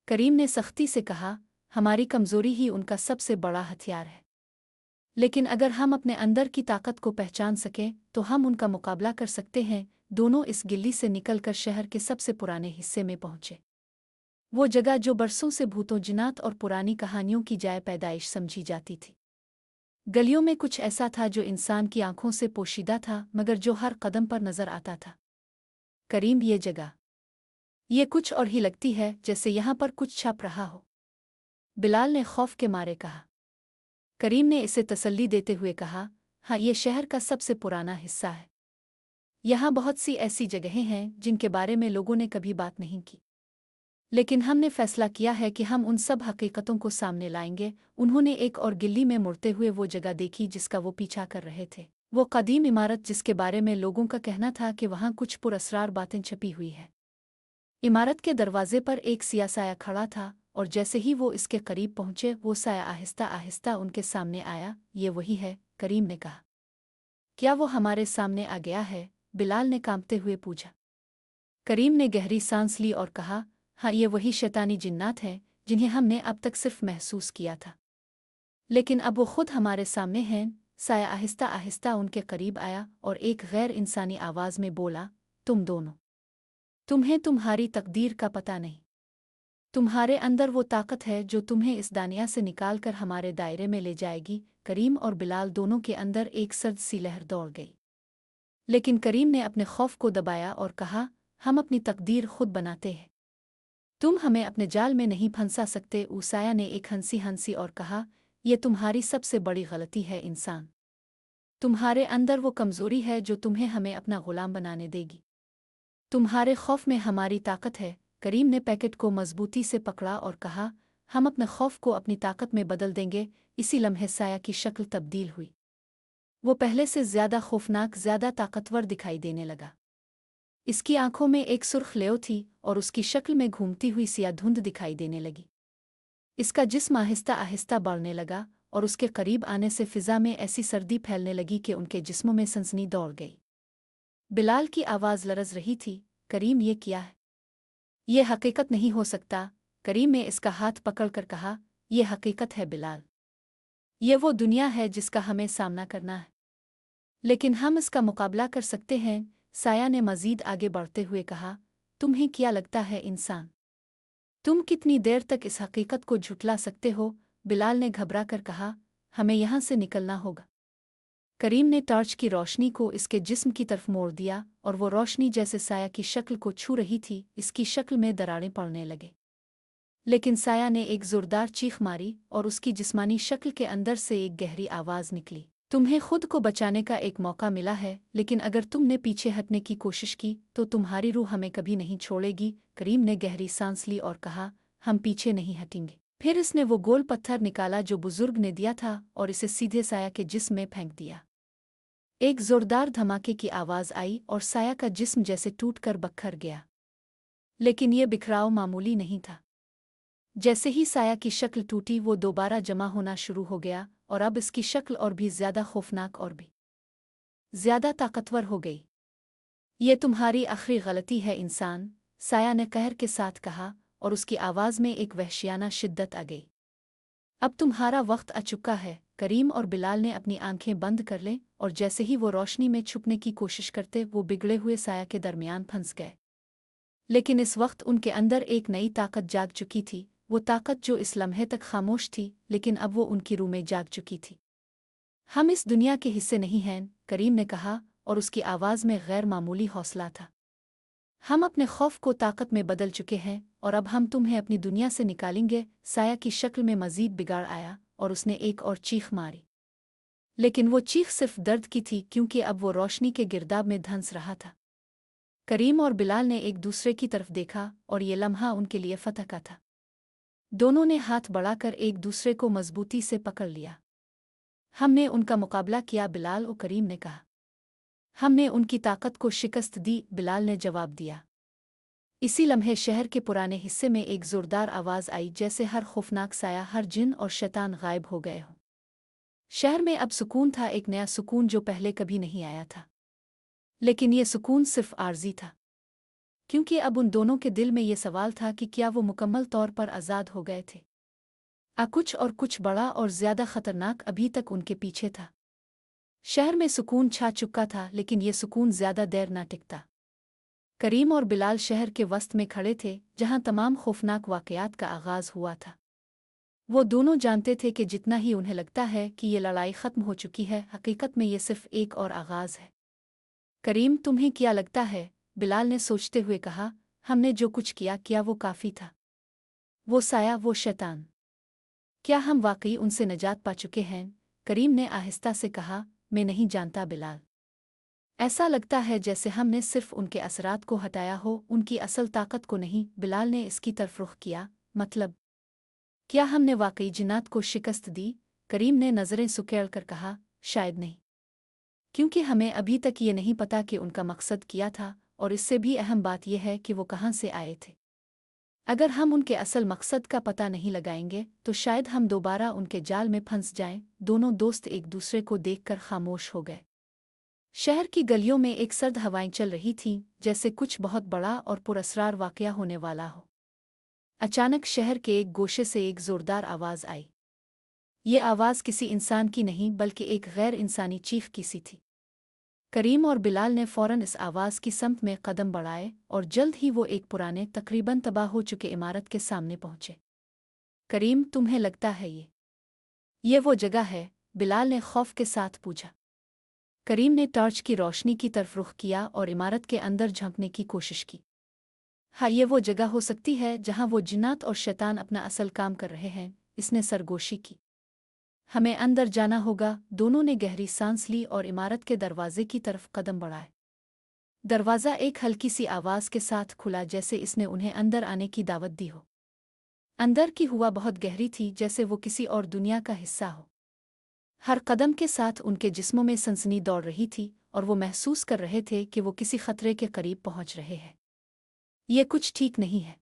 Speaker 1: करीम ने सख्ती से कहा, हमारी कमज़ोरी ही उनका सबसे बड़ा हथियार है। लेकिन अगर हम अपने अंदर की ताकत को पहचान सकें तो हम उनका मुकाबला कर सकते हैं। दोनों इस गिल्ली से निकलकर शहर के सबसे पुराने हिस्से में पहुंचे, वो जगह जो बरसों से भूतों, जिन्नात और पुरानी कहानियों की जाए पैदाइश समझी जाती थी। गलियों में कुछ ऐसा था जो इंसान की आंखों से पोशीदा था मगर जो हर कदम पर नजर आता था। करीम, ये जगह, ये कुछ और ही लगती है, जैसे यहाँ पर कुछ छप रहा हो, बिलाल ने खौफ के मारे कहा। करीम ने इसे तसल्ली देते हुए कहा, हाँ, ये शहर का सबसे पुराना हिस्सा है। यहाँ बहुत सी ऐसी जगहें हैं जिनके बारे में लोगों ने कभी बात नहीं की, लेकिन हमने फैसला किया है कि हम उन सब हकीकतों को सामने लाएंगे। उन्होंने एक और गिल्ली में मुड़ते हुए वो जगह देखी जिसका वो पीछा कर रहे थे, वो कदीम इमारत जिसके बारे में लोगों का कहना था कि वहाँ कुछ पुरअसरार बातें छपी हुई है। इमारत के दरवाजे पर एक सिया साया खड़ा था, और जैसे ही वो इसके करीब पहुंचे वो साया आहिस्ता आहिस्ता उनके सामने आया। ये वही है, करीम ने कहा। क्या वो हमारे सामने आ गया है? बिलाल ने कांपते हुए पूछा। करीम ने गहरी सांस ली और कहा, हाँ, ये वही शैतानी जिन्नात हैं जिन्हें हमने अब तक सिर्फ महसूस किया था, लेकिन अब वो खुद हमारे सामने हैं। साया आहिस्ता आहिस्ता उनके करीब आया और एक गैर इंसानी आवाज़ में बोला, तुम दोनों, तुम्हें तुम्हारी तकदीर का पता नहीं। तुम्हारे अंदर वो ताकत है जो तुम्हें इस दानिया से निकालकर हमारे दायरे में ले जाएगी। करीम और बिलाल दोनों के अंदर एक सर्द सी लहर दौड़ गई, लेकिन करीम ने अपने खौफ को दबाया और कहा, हम अपनी तकदीर खुद बनाते हैं, तुम हमें अपने जाल में नहीं फंसा सकते। ऊसाया ने एक हंसी हंसी और कहा, यह तुम्हारी सबसे बड़ी गलती है इंसान। तुम्हारे अंदर वो कमज़ोरी है जो तुम्हें हमें अपना गुलाम बनाने देगी। तुम्हारे खौफ में हमारी ताकत है। करीम ने पैकेट को मजबूती से पकड़ा और कहा, हम अपने खौफ को अपनी ताकत में बदल देंगे। इसी लम्हे साया की शक्ल तब्दील हुई। वो पहले से ज्यादा खौफनाक, ज्यादा ताकतवर दिखाई देने लगा। इसकी आंखों में एक सुर्ख लेव थी और उसकी शक्ल में घूमती हुई सिया धुंध दिखाई देने लगी। इसका जिस्म आहिस्ता आहिस्ता बढ़ने लगा और उसके करीब आने से फिजा में ऐसी सर्दी फैलने लगी कि उनके जिस्मों में सनसनी दौड़ गई। बिलाल की आवाज़ लरज रही थी, करीम, ये क्या है? ये हकीकत नहीं हो सकता। करीम ने इसका हाथ पकड़कर कहा, यह हकीकत है बिलाल। ये वो दुनिया है जिसका हमें सामना करना है, लेकिन हम इसका मुकाबला कर सकते हैं। साया ने मजीद आगे बढ़ते हुए कहा, तुम्हें क्या लगता है इंसान, तुम कितनी देर तक इस हकीकत को झुठला सकते हो? बिलाल ने घबरा कर कहा, हमें यहाँ से निकलना होगा। करीम ने टॉर्च की रोशनी को इसके जिस्म की तरफ मोड़ दिया और वो रोशनी जैसे साया की शक्ल को छू रही थी, इसकी शक्ल में दरारें पड़ने लगे। लेकिन साया ने एक जोरदार चीख मारी और उसकी जिस्मानी शक्ल के अंदर से एक गहरी आवाज निकली, तुम्हें खुद को बचाने का एक मौका मिला है, लेकिन अगर तुमने पीछे हटने की कोशिश की तो तुम्हारी रूह हमें कभी नहीं छोड़ेगी। करीम ने गहरी सांस ली और कहा, हम पीछे नहीं हटेंगे। फिर इसने वो गोल पत्थर निकाला जो बुजुर्ग ने दिया था और इसे सीधे साया के जिस्म में फेंक दिया। एक जोरदार धमाके की आवाज आई और साया का जिस्म जैसे टूटकर बखर गया। लेकिन ये बिखराव मामूली नहीं था। जैसे ही साया की शक्ल टूटी वो दोबारा जमा होना शुरू हो गया और अब इसकी शक्ल और भी ज्यादा खौफनाक और भी ज्यादा ताकतवर हो गई। ये तुम्हारी आखिरी गलती है इंसान, साया ने कहर के साथ कहा और उसकी आवाज में एक वहशियाना शिद्दत आ गई। अब तुम्हारा वक्त आ चुका है। करीम और बिलाल ने अपनी आंखें बंद कर लें और जैसे ही वो रोशनी में छुपने की कोशिश करते वो बिगड़े हुए साया के दरमियान फंस गए। लेकिन इस वक्त उनके अंदर एक नई ताकत जाग चुकी थी, वो ताकत जो इस लम्हे तक खामोश थी लेकिन अब वो उनकी रूह में जाग चुकी थी। हम इस दुनिया के हिस्से नहीं हैं, करीम ने कहा और उसकी आवाज़ में गैर मामूली हौसला था। हम अपने खौफ को ताकत में बदल चुके हैं और अब हम तुम्हें अपनी दुनिया से निकालेंगे। साया की शक्ल में मजीद बिगाड़ आया और उसने एक और चीख मारी, लेकिन वो चीख सिर्फ दर्द की थी क्योंकि अब वो रोशनी के गिरदाब में धंस रहा था। करीम और बिलाल ने एक दूसरे की तरफ देखा और ये लम्हा उनके लिए फतह का था। दोनों ने हाथ बढ़ाकर एक दूसरे को मजबूती से पकड़ लिया। हमने उनका मुकाबला किया, बिलाल और करीम ने कहा। हमने उनकी ताकत को शिकस्त दी, बिलाल ने जवाब दिया। इसी लम्हे शहर के पुराने हिस्से में एक जोरदार आवाज़ आई, जैसे हर खौफनाक साया, हर जिन और शैतान गायब हो गए हों। शहर में अब सुकून था, एक नया सुकून जो पहले कभी नहीं आया था। लेकिन ये सुकून सिर्फ आर्जी था, क्योंकि अब उन दोनों के दिल में ये सवाल था कि क्या वो मुकम्मल तौर पर आज़ाद हो गए थे। कुछ और कुछ बड़ा और ज़्यादा खतरनाक अभी तक उनके पीछे था। शहर में सुकून छा चुका था, लेकिन ये सुकून ज़्यादा देर ना टिकता। करीम और बिलाल शहर के वस्त में खड़े थे, जहां तमाम खौफनाक वाक़यात का आगाज़ हुआ था। वो दोनों जानते थे कि जितना ही उन्हें लगता है कि ये लड़ाई ख़त्म हो चुकी है, हकीकत में ये सिर्फ एक और आगाज़ है। करीम, तुम्हें क्या लगता है? बिलाल ने सोचते हुए कहा। हमने जो कुछ किया, क्या वो काफ़ी था? वो साया, वो शैतान, क्या हम वाकई उनसे निजात पा चुके हैं? करीम ने आहिस्ता से कहा, मैं नहीं जानता बिलाल। ऐसा लगता है जैसे हमने सिर्फ उनके असरात को हटाया हो, उनकी असल ताकत को नहीं। बिलाल ने इसकी तरफ रुख किया। मतलब, क्या हमने वाकई जिन्नात को शिकस्त दी? करीम ने नज़रें सुकेड़ कर कहा, शायद नहीं, क्योंकि हमें अभी तक ये नहीं पता कि उनका मकसद क्या था, और इससे भी अहम बात यह है कि वो कहाँ से आए थे। अगर हम उनके असल मकसद का पता नहीं लगाएंगे तो शायद हम दोबारा उनके जाल में फंस जाएं। दोनों दोस्त एक दूसरे को देखकर खामोश हो गए। शहर की गलियों में एक सर्द हवाएं चल रही थीं, जैसे कुछ बहुत बड़ा और पुरअसरार वाक़या होने वाला हो। अचानक शहर के एक गोशे से एक जोरदार आवाज़ आई। ये आवाज़ किसी इंसान की नहीं, बल्कि एक गैर इंसानी चीख की सी थी। करीम और बिलाल ने फौरन इस आवाज़ की समत में कदम बढ़ाए और जल्द ही वो एक पुराने, तकरीबन तबाह हो चुके इमारत के सामने पहुंचे। करीम, तुम्हें लगता है ये वो जगह है? बिलाल ने खौफ के साथ पूछा। करीम ने टॉर्च की रोशनी की तरफ रुख किया और इमारत के अंदर झांकने की कोशिश की। हाँ, ये वो जगह हो सकती है जहां वो जिन्नात और शैतान अपना असल काम कर रहे हैं, इसने सरगोशी की। हमें अंदर जाना होगा। दोनों ने गहरी सांस ली और इमारत के दरवाजे की तरफ कदम बढ़ाए। दरवाज़ा एक हल्की सी आवाज़ के साथ खुला, जैसे इसने उन्हें अंदर आने की दावत दी हो। अंदर की हवा बहुत गहरी थी, जैसे वो किसी और दुनिया का हिस्सा हो। हर कदम के साथ उनके जिस्मों में सनसनी दौड़ रही थी और वो महसूस कर रहे थे कि वो किसी खतरे के करीब पहुंच रहे हैं। ये कुछ ठीक नहीं है,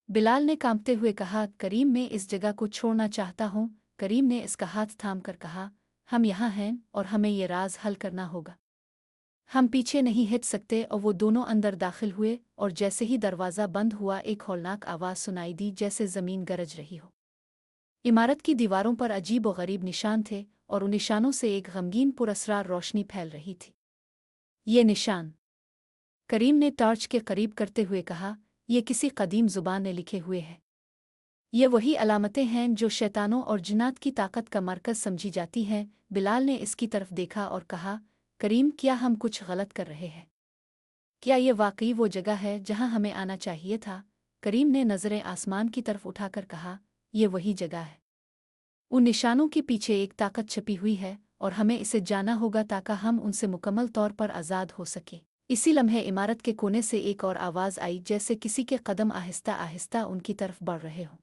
Speaker 1: बिलाल ने कांपते हुए कहा। करीम, मैं इस जगह को छोड़ना चाहता हूँ। करीम ने इसका हाथ थाम कर कहा, हम यहाँ हैं और हमें ये राज हल करना होगा। हम पीछे नहीं हट सकते। और वो दोनों अंदर दाखिल हुए और जैसे ही दरवाज़ा बंद हुआ, एक हौलनाक आवाज़ सुनाई दी, जैसे ज़मीन गरज रही हो। इमारत की दीवारों पर अजीब व गरीब निशान थे और उन निशानों से एक गमगीन पुरअसरार रोशनी फैल रही थी। ये निशान, करीम ने टॉर्च के करीब करते हुए कहा, ये किसी कदीम ज़ुबान ने लिखे हुए हैं। ये वही अलामतें हैं जो शैतानों और जिन्नात की ताकत का मरकज़ समझी जाती हैं। बिलाल ने इसकी तरफ देखा और कहा, करीम, क्या हम कुछ गलत कर रहे हैं? क्या ये वाकई वो जगह है जहां हमें आना चाहिए था? करीम ने नज़रें आसमान की तरफ उठाकर कहा, ये वही जगह है। उन निशानों के पीछे एक ताकत छिपी हुई है और हमें इसे जाना होगा ताकि हम उनसे मुकम्मल तौर पर आज़ाद हो सके। इसी लम्हे इमारत के कोने से एक और आवाज़ आई, जैसे किसी के कदम आहिस्ता आहिस्ता उनकी तरफ बढ़ रहे हों।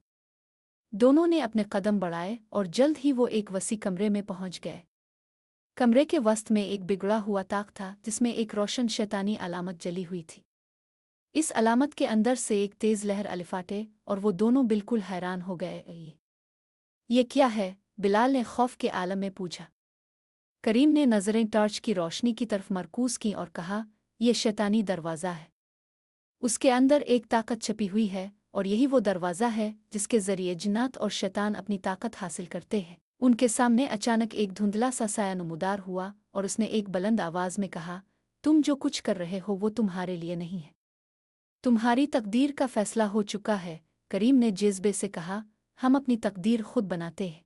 Speaker 1: दोनों ने अपने कदम बढ़ाए और जल्द ही वो एक वसी कमरे में पहुंच गए। कमरे के वस्त में एक बिगड़ा हुआ ताक था जिसमें एक रोशन शैतानी अलामत जली हुई थी। इस अलामत के अंदर से एक तेज़ लहर अलिफाटे और वो दोनों बिल्कुल हैरान हो गए। ये क्या है? बिलाल ने खौफ के आलम में पूछा। करीम ने नज़रें टॉर्च की रोशनी की तरफ मरकूज़ की और कहा, यह शैतानी दरवाज़ा है। उसके अंदर एक ताकत छपी हुई है और यही वो दरवाज़ा है जिसके ज़रिए जिन्नात और शैतान अपनी ताकत हासिल करते हैं। उनके सामने अचानक एक धुंधला सा साया नमूदार हुआ और उसने एक बुलंद आवाज़ में कहा, तुम जो कुछ कर रहे हो वो तुम्हारे लिए नहीं है। तुम्हारी तकदीर का फैसला हो चुका है। करीम ने जज्बे से कहा, हम अपनी तकदीर खुद बनाते हैं।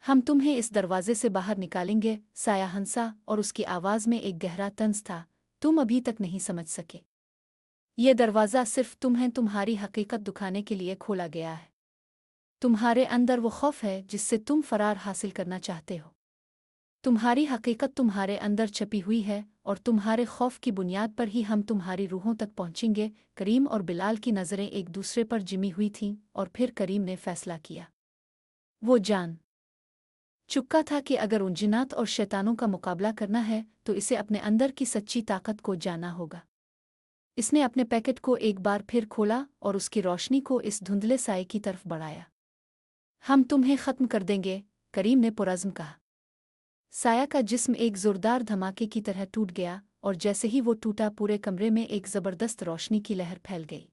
Speaker 1: हम तुम्हें इस दरवाजे से बाहर निकालेंगे। साया हंसा और उसकी आवाज़ में एक गहरा तंज था, तुम अभी तक नहीं समझ सके। ये दरवाज़ा सिर्फ तुम्हें तुम्हारी हकीकत दिखाने के लिए खोला गया है। तुम्हारे अंदर वो खौफ है जिससे तुम फरार हासिल करना चाहते हो। तुम्हारी हकीकत तुम्हारे अंदर छपी हुई है और तुम्हारे खौफ की बुनियाद पर ही हम तुम्हारी रूहों तक पहुंचेंगे। करीम और बिलाल की नज़रें एक दूसरे पर जिमी हुई थीं और फिर करीम ने फैसला किया। वो जान चुका था कि अगर उन जिन्नात और शैतानों का मुकाबला करना है तो इसे अपने अंदर की सच्ची ताकत को जाना होगा। इसने अपने पैकेट को एक बार फिर खोला और उसकी रोशनी को इस धुंधले साए की तरफ बढ़ाया। हम तुम्हें ख़त्म कर देंगे, करीम ने पुरज़्म कहा। साया का जिस्म एक ज़ोरदार धमाके की तरह टूट गया और जैसे ही वो टूटा पूरे कमरे में एक ज़बरदस्त रोशनी की लहर फैल गई।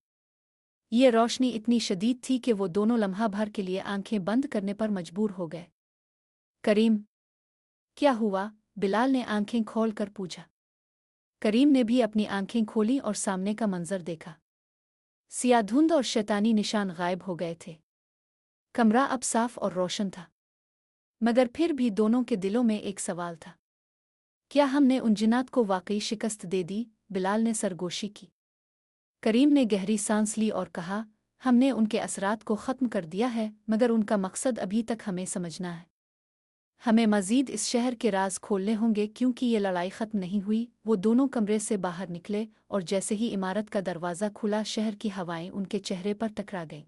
Speaker 1: ये रोशनी इतनी शदीद थी कि वो दोनों लम्हा भर के लिए आंखें बंद करने पर मजबूर हो गए। करीम, क्या हुआ? बिलाल ने आंखें खोल कर पूछा। करीम ने भी अपनी आंखें खोली और सामने का मंजर देखा। सियाह धुंध और शैतानी निशान गायब हो गए थे। कमरा अब साफ और रोशन था, मगर फिर भी दोनों के दिलों में एक सवाल था, क्या हमने उन जिन्नात को वाकई शिकस्त दे दी? बिलाल ने सरगोशी की। करीम ने गहरी सांस ली और कहा, हमने उनके असरात को ख़त्म कर दिया है, मगर उनका मकसद अभी तक हमें समझना है। हमें मज़ीद इस शहर के राज खोलने होंगे क्योंकि ये लड़ाई ख़त्म नहीं हुई। वो दोनों कमरे से बाहर निकले और जैसे ही इमारत का दरवाज़ा खुला शहर की हवाएं उनके चेहरे पर टकरा गईं।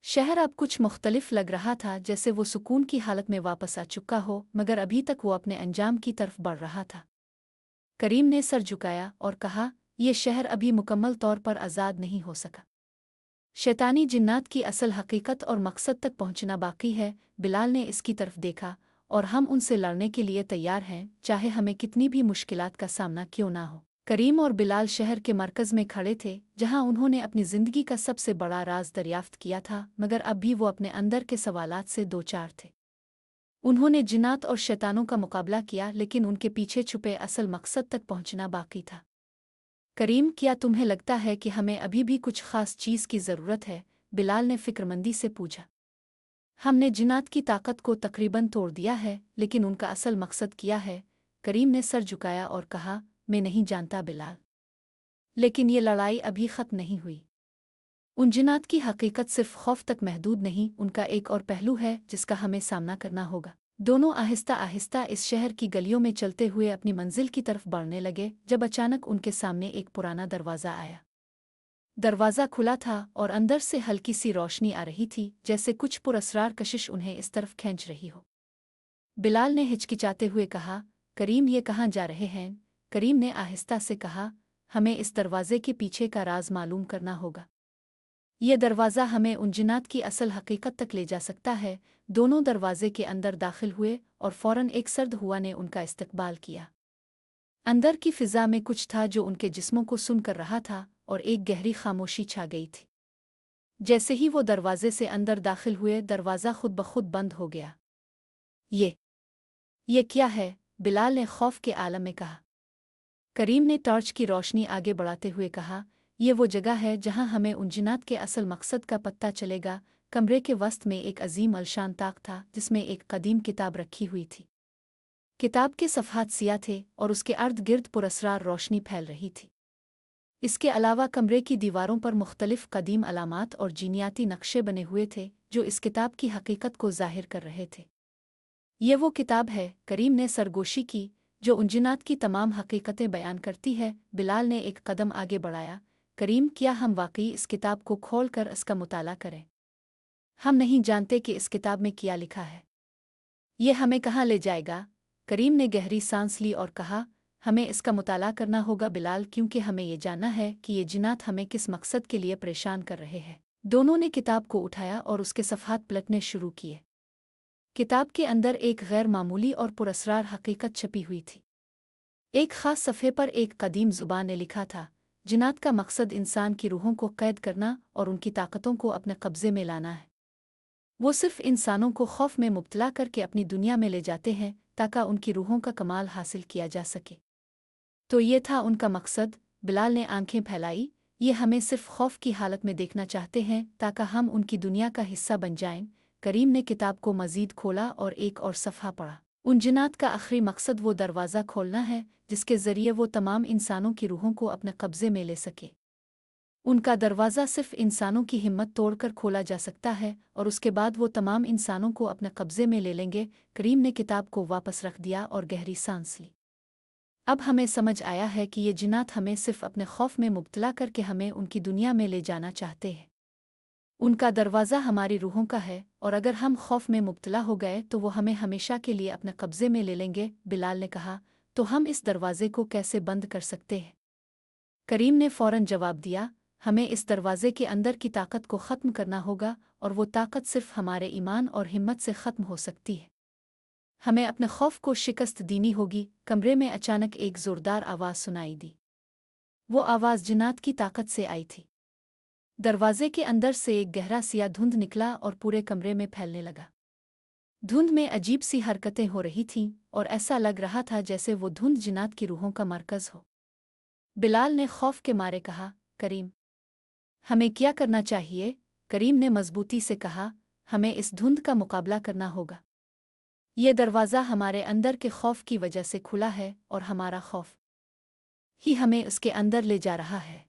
Speaker 1: शहर अब कुछ मुख्तलिफ लग रहा था, जैसे वो सुकून की हालत में वापस आ चुका हो, मगर अभी तक वो अपने अंजाम की तरफ बढ़ रहा था। करीम ने सर झुकाया और कहा, यह शहर अभी मुकम्मल तौर पर आज़ाद नहीं हो सका। शैतानी जिन्नात की असल हकीकत और मकसद तक पहुंचना बाकी है। बिलाल ने इसकी तरफ देखा, और हम उनसे लड़ने के लिए तैयार हैं, चाहे हमें कितनी भी मुश्किलात का सामना क्यों ना हो। करीम और बिलाल शहर के मरकज़ में खड़े थे, जहां उन्होंने अपनी ज़िंदगी का सबसे बड़ा राज दरियाफ्त किया था, मगर अब भी वो अपने अंदर के सवालात से दो चार थे। उन्होंने जिन्नात और शैतानों का मुकाबला किया, लेकिन उनके पीछे छुपे असल मकसद तक पहुंचना बाकी था। करीम, क्या तुम्हें लगता है कि हमें अभी भी कुछ ख़ास चीज़ की ज़रूरत है? बिलाल ने फ़िक्रमंदी से पूछा। हमने जिन्नात की ताकत को तकरीबन तोड़ दिया है, लेकिन उनका असल मकसद क्या है? करीम ने सर झुकाया और कहा, मैं नहीं जानता बिलाल। लेकिन ये लड़ाई अभी ख़त्म नहीं हुई। उन जिन्नात की हकीकत सिर्फ खौफ तक महदूद नहीं, उनका एक और पहलू है जिसका हमें सामना करना होगा। दोनों आहिस्ता आहिस्ता इस शहर की गलियों में चलते हुए अपनी मंजिल की तरफ बढ़ने लगे जब अचानक उनके सामने एक पुराना दरवाज़ा आया। दरवाज़ा खुला था और अंदर से हल्की सी रोशनी आ रही थी, जैसे कुछ पुरअसरार कशिश उन्हें इस तरफ खींच रही हो। बिलाल ने हिचकिचाते हुए कहा, करीम, ये कहाँ जा रहे हैं? करीम ने आहिस्ता से कहा, हमें इस दरवाजे के पीछे का राज मालूम करना होगा। ये दरवाज़ा हमें उन जिन्नात की असल हकीकत तक ले जा सकता है। दोनों दरवाजे के अंदर दाखिल हुए और फौरन एक सर्द हुआ ने उनका इस्तकबाल किया। अंदर की फ़िज़ा में कुछ था जो उनके जिस्मों को सुन कर रहा था और एक गहरी खामोशी छा गई थी। जैसे ही वो दरवाजे से अंदर दाखिल हुए, दरवाज़ा खुद ब खुद बंद हो गया। ये क्या है? बिलाल ने खौफ के आलम में कहा। करीम ने टॉर्च की रोशनी आगे बढ़ाते हुए कहा, ये वो जगह है जहां हमें उन जिन्नात के असल मकसद का पता चलेगा। कमरे के वस्त में एक अजीम अलशान ताक था जिसमें एक कदीम किताब रखी हुई थी। किताब के सफ़हात सियाह थे और उसके अर्द गिर्द पुरअसरार रोशनी फैल रही थी। इसके अलावा कमरे की दीवारों पर मुख्तलिफ कदीम अलामात और जीनियाती नक्शे बने हुए थे जो इस किताब की हकीकत को ज़ाहिर कर रहे थे। ये वो किताब है, करीम ने सरगोशी की, जो उन जिन्नात की तमाम हकीकतें बयान करती है। बिलाल ने एक कदम आगे बढ़ाया। करीम, क्या हम वाकई इस किताब को खोल कर इसका मुताला करें? हम नहीं जानते कि इस किताब में क्या लिखा है। ये हमें कहाँ ले जाएगा? करीम ने गहरी सांस ली और कहा, हमें इसका मुताला करना होगा बिलाल, क्योंकि हमें ये जानना है कि ये जिन्नात हमें किस मकसद के लिए परेशान कर रहे हैं। दोनों ने किताब को उठाया और उसके सफ़हात पलटने शुरू किए। किताब के अंदर एक गैर मामूली और पुरअसरार हकीकत छपी हुई थी। एक ख़ास सफ़े पर एक कदीम ज़ुबान ने लिखा था, जिन्नात का मकसद इंसान की रूहों को कैद करना और उनकी ताकतों को अपने कब्ज़े में लाना है। वो सिर्फ इंसानों को खौफ में मुब्तला करके अपनी दुनिया में ले जाते हैं ताकि उनकी रूहों का कमाल हासिल किया जा सके। तो ये था उनका मकसद। बिलाल ने आंखें फैलाई। ये हमें सिर्फ खौफ की हालत में देखना चाहते हैं ताकि हम उनकी दुनिया का हिस्सा बन जाएं। करीम ने किताब को मज़ीद खोला और एक और सफ़हा पढ़ा। उन जिन्नात का आखिरी मकसद वो दरवाज़ा खोलना है जिसके ज़रिए वो तमाम इंसानों की रूहों को अपने कब्ज़े में ले सके। उनका दरवाज़ा सिर्फ इंसानों की हिम्मत तोड़कर खोला जा सकता है और उसके बाद वो तमाम इंसानों को अपने कब्ज़े में ले लेंगे। करीम ने किताब को वापस रख दिया और गहरी सांस ली। अब हमें समझ आया है कि ये जिन्नात हमें सिर्फ अपने खौफ में मुब्तला करके हमें उनकी दुनिया में ले जाना चाहते हैं। उनका दरवाज़ा हमारी रूहों का है और अगर हम खौफ में मुब्तला हो गए तो वो हमें हमेशा के लिए अपने कब्ज़े में ले लेंगे। बिलाल ने कहा, तो हम इस दरवाज़े को कैसे बंद कर सकते हैं? करीम ने फ़ौरन जवाब दिया, हमें इस दरवाज़े के अंदर की ताकत को ख़त्म करना होगा और वो ताकत सिर्फ हमारे ईमान और हिम्मत से ख़त्म हो सकती है। हमें अपने खौफ को शिकस्त देनी होगी। कमरे में अचानक एक ज़ोरदार आवाज़ सुनाई दी। वो आवाज़ जिन्नात की ताकत से आई थी। दरवाजे के अंदर से एक गहरा सिया धुंध निकला और पूरे कमरे में फैलने लगा। धुंध में अजीब सी हरकतें हो रही थीं और ऐसा लग रहा था जैसे वो धुंध जिन्नात की रूहों का मरकज़ हो। बिलाल ने खौफ के मारे कहा, करीम, हमें क्या करना चाहिए? करीम ने मज़बूती से कहा, हमें इस धुंध का मुकाबला करना होगा। ये दरवाज़ा हमारे अंदर के खौफ की वजह से खुला है और हमारा खौफ ही हमें उसके अंदर ले जा रहा है।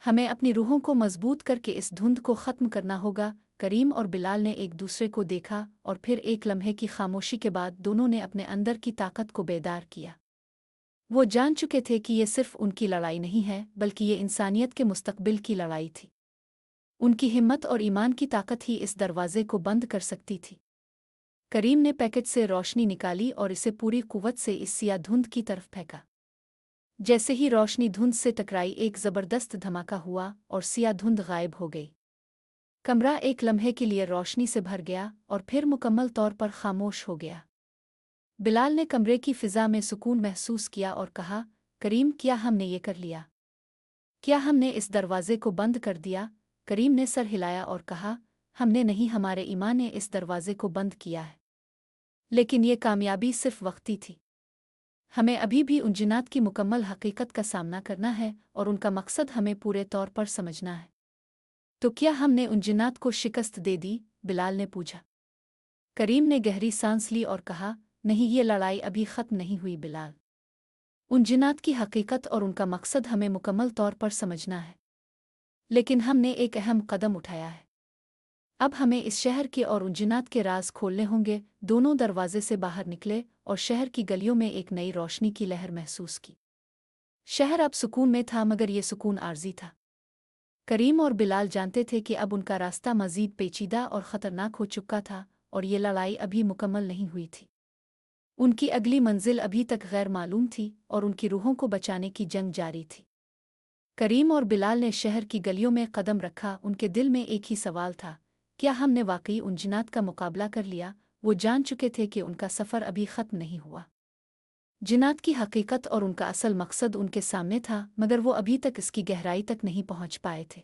Speaker 1: हमें अपनी रूहों को मजबूत करके इस धुंध को ख़त्म करना होगा। करीम और बिलाल ने एक दूसरे को देखा और फिर एक लम्हे की खामोशी के बाद दोनों ने अपने अंदर की ताकत को बेदार किया। वो जान चुके थे कि ये सिर्फ उनकी लड़ाई नहीं है बल्कि ये इंसानियत के मुस्तकबिल की लड़ाई थी। उनकी हिम्मत और ईमान की ताकत ही इस दरवाजे को बंद कर सकती थी। करीम ने पैकेट से रोशनी निकाली और इसे पूरी कुव्वत से इस सिया धुंध की तरफ फेंका। जैसे ही रोशनी धुंध से टकराई, एक ज़बरदस्त धमाका हुआ और सिया धुंध गायब हो गई। कमरा एक लम्हे के लिए रोशनी से भर गया और फिर मुकम्मल तौर पर खामोश हो गया। बिलाल ने कमरे की फ़िज़ा में सुकून महसूस किया और कहा, करीम, क्या हमने ये कर लिया? क्या हमने इस दरवाजे को बंद कर दिया? करीम ने सर हिलाया और कहा, हमने नहीं, हमारे ईमान ने इस दरवाजे को बंद किया है। लेकिन ये कामयाबी सिर्फ वक्ती थी। हमें अभी भी उन जिन्नात की मुकम्मल हकीकत का सामना करना है और उनका मकसद हमें पूरे तौर पर समझना है। तो क्या हमने उन जिन्नात को शिकस्त दे दी? बिलाल ने पूछा। करीम ने गहरी सांस ली और कहा, नहीं, ये लड़ाई अभी ख़त्म नहीं हुई बिलाल। उन जिन्नात की हकीकत और उनका मकसद हमें मुकम्मल तौर पर समझना है। लेकिन हमने एक अहम कदम उठाया है। अब हमें इस शहर के और उन जिन्नात के राज खोलने होंगे। दोनों दरवाजे से बाहर निकले और शहर की गलियों में एक नई रोशनी की लहर महसूस की। शहर अब सुकून में था, मगर ये सुकून आर्जी था। करीम और बिलाल जानते थे कि अब उनका रास्ता मज़ीद पेचीदा और ख़तरनाक हो चुका था और ये लड़ाई अभी मुकम्मल नहीं हुई थी। उनकी अगली मंजिल अभी तक गैर मालूम थी और उनकी रूहों को बचाने की जंग जारी थी। करीम और बिलाल ने शहर की गलियों में कदम रखा। उनके दिल में एक ही सवाल था, क्या हमने वाकई उन जिन्नात का मुकाबला कर लिया? वो जान चुके थे कि उनका सफ़र अभी ख़त्म नहीं हुआ। जिन्नात की हकीकत और उनका असल मकसद उनके सामने था, मगर वो अभी तक इसकी गहराई तक नहीं पहुंच पाए थे।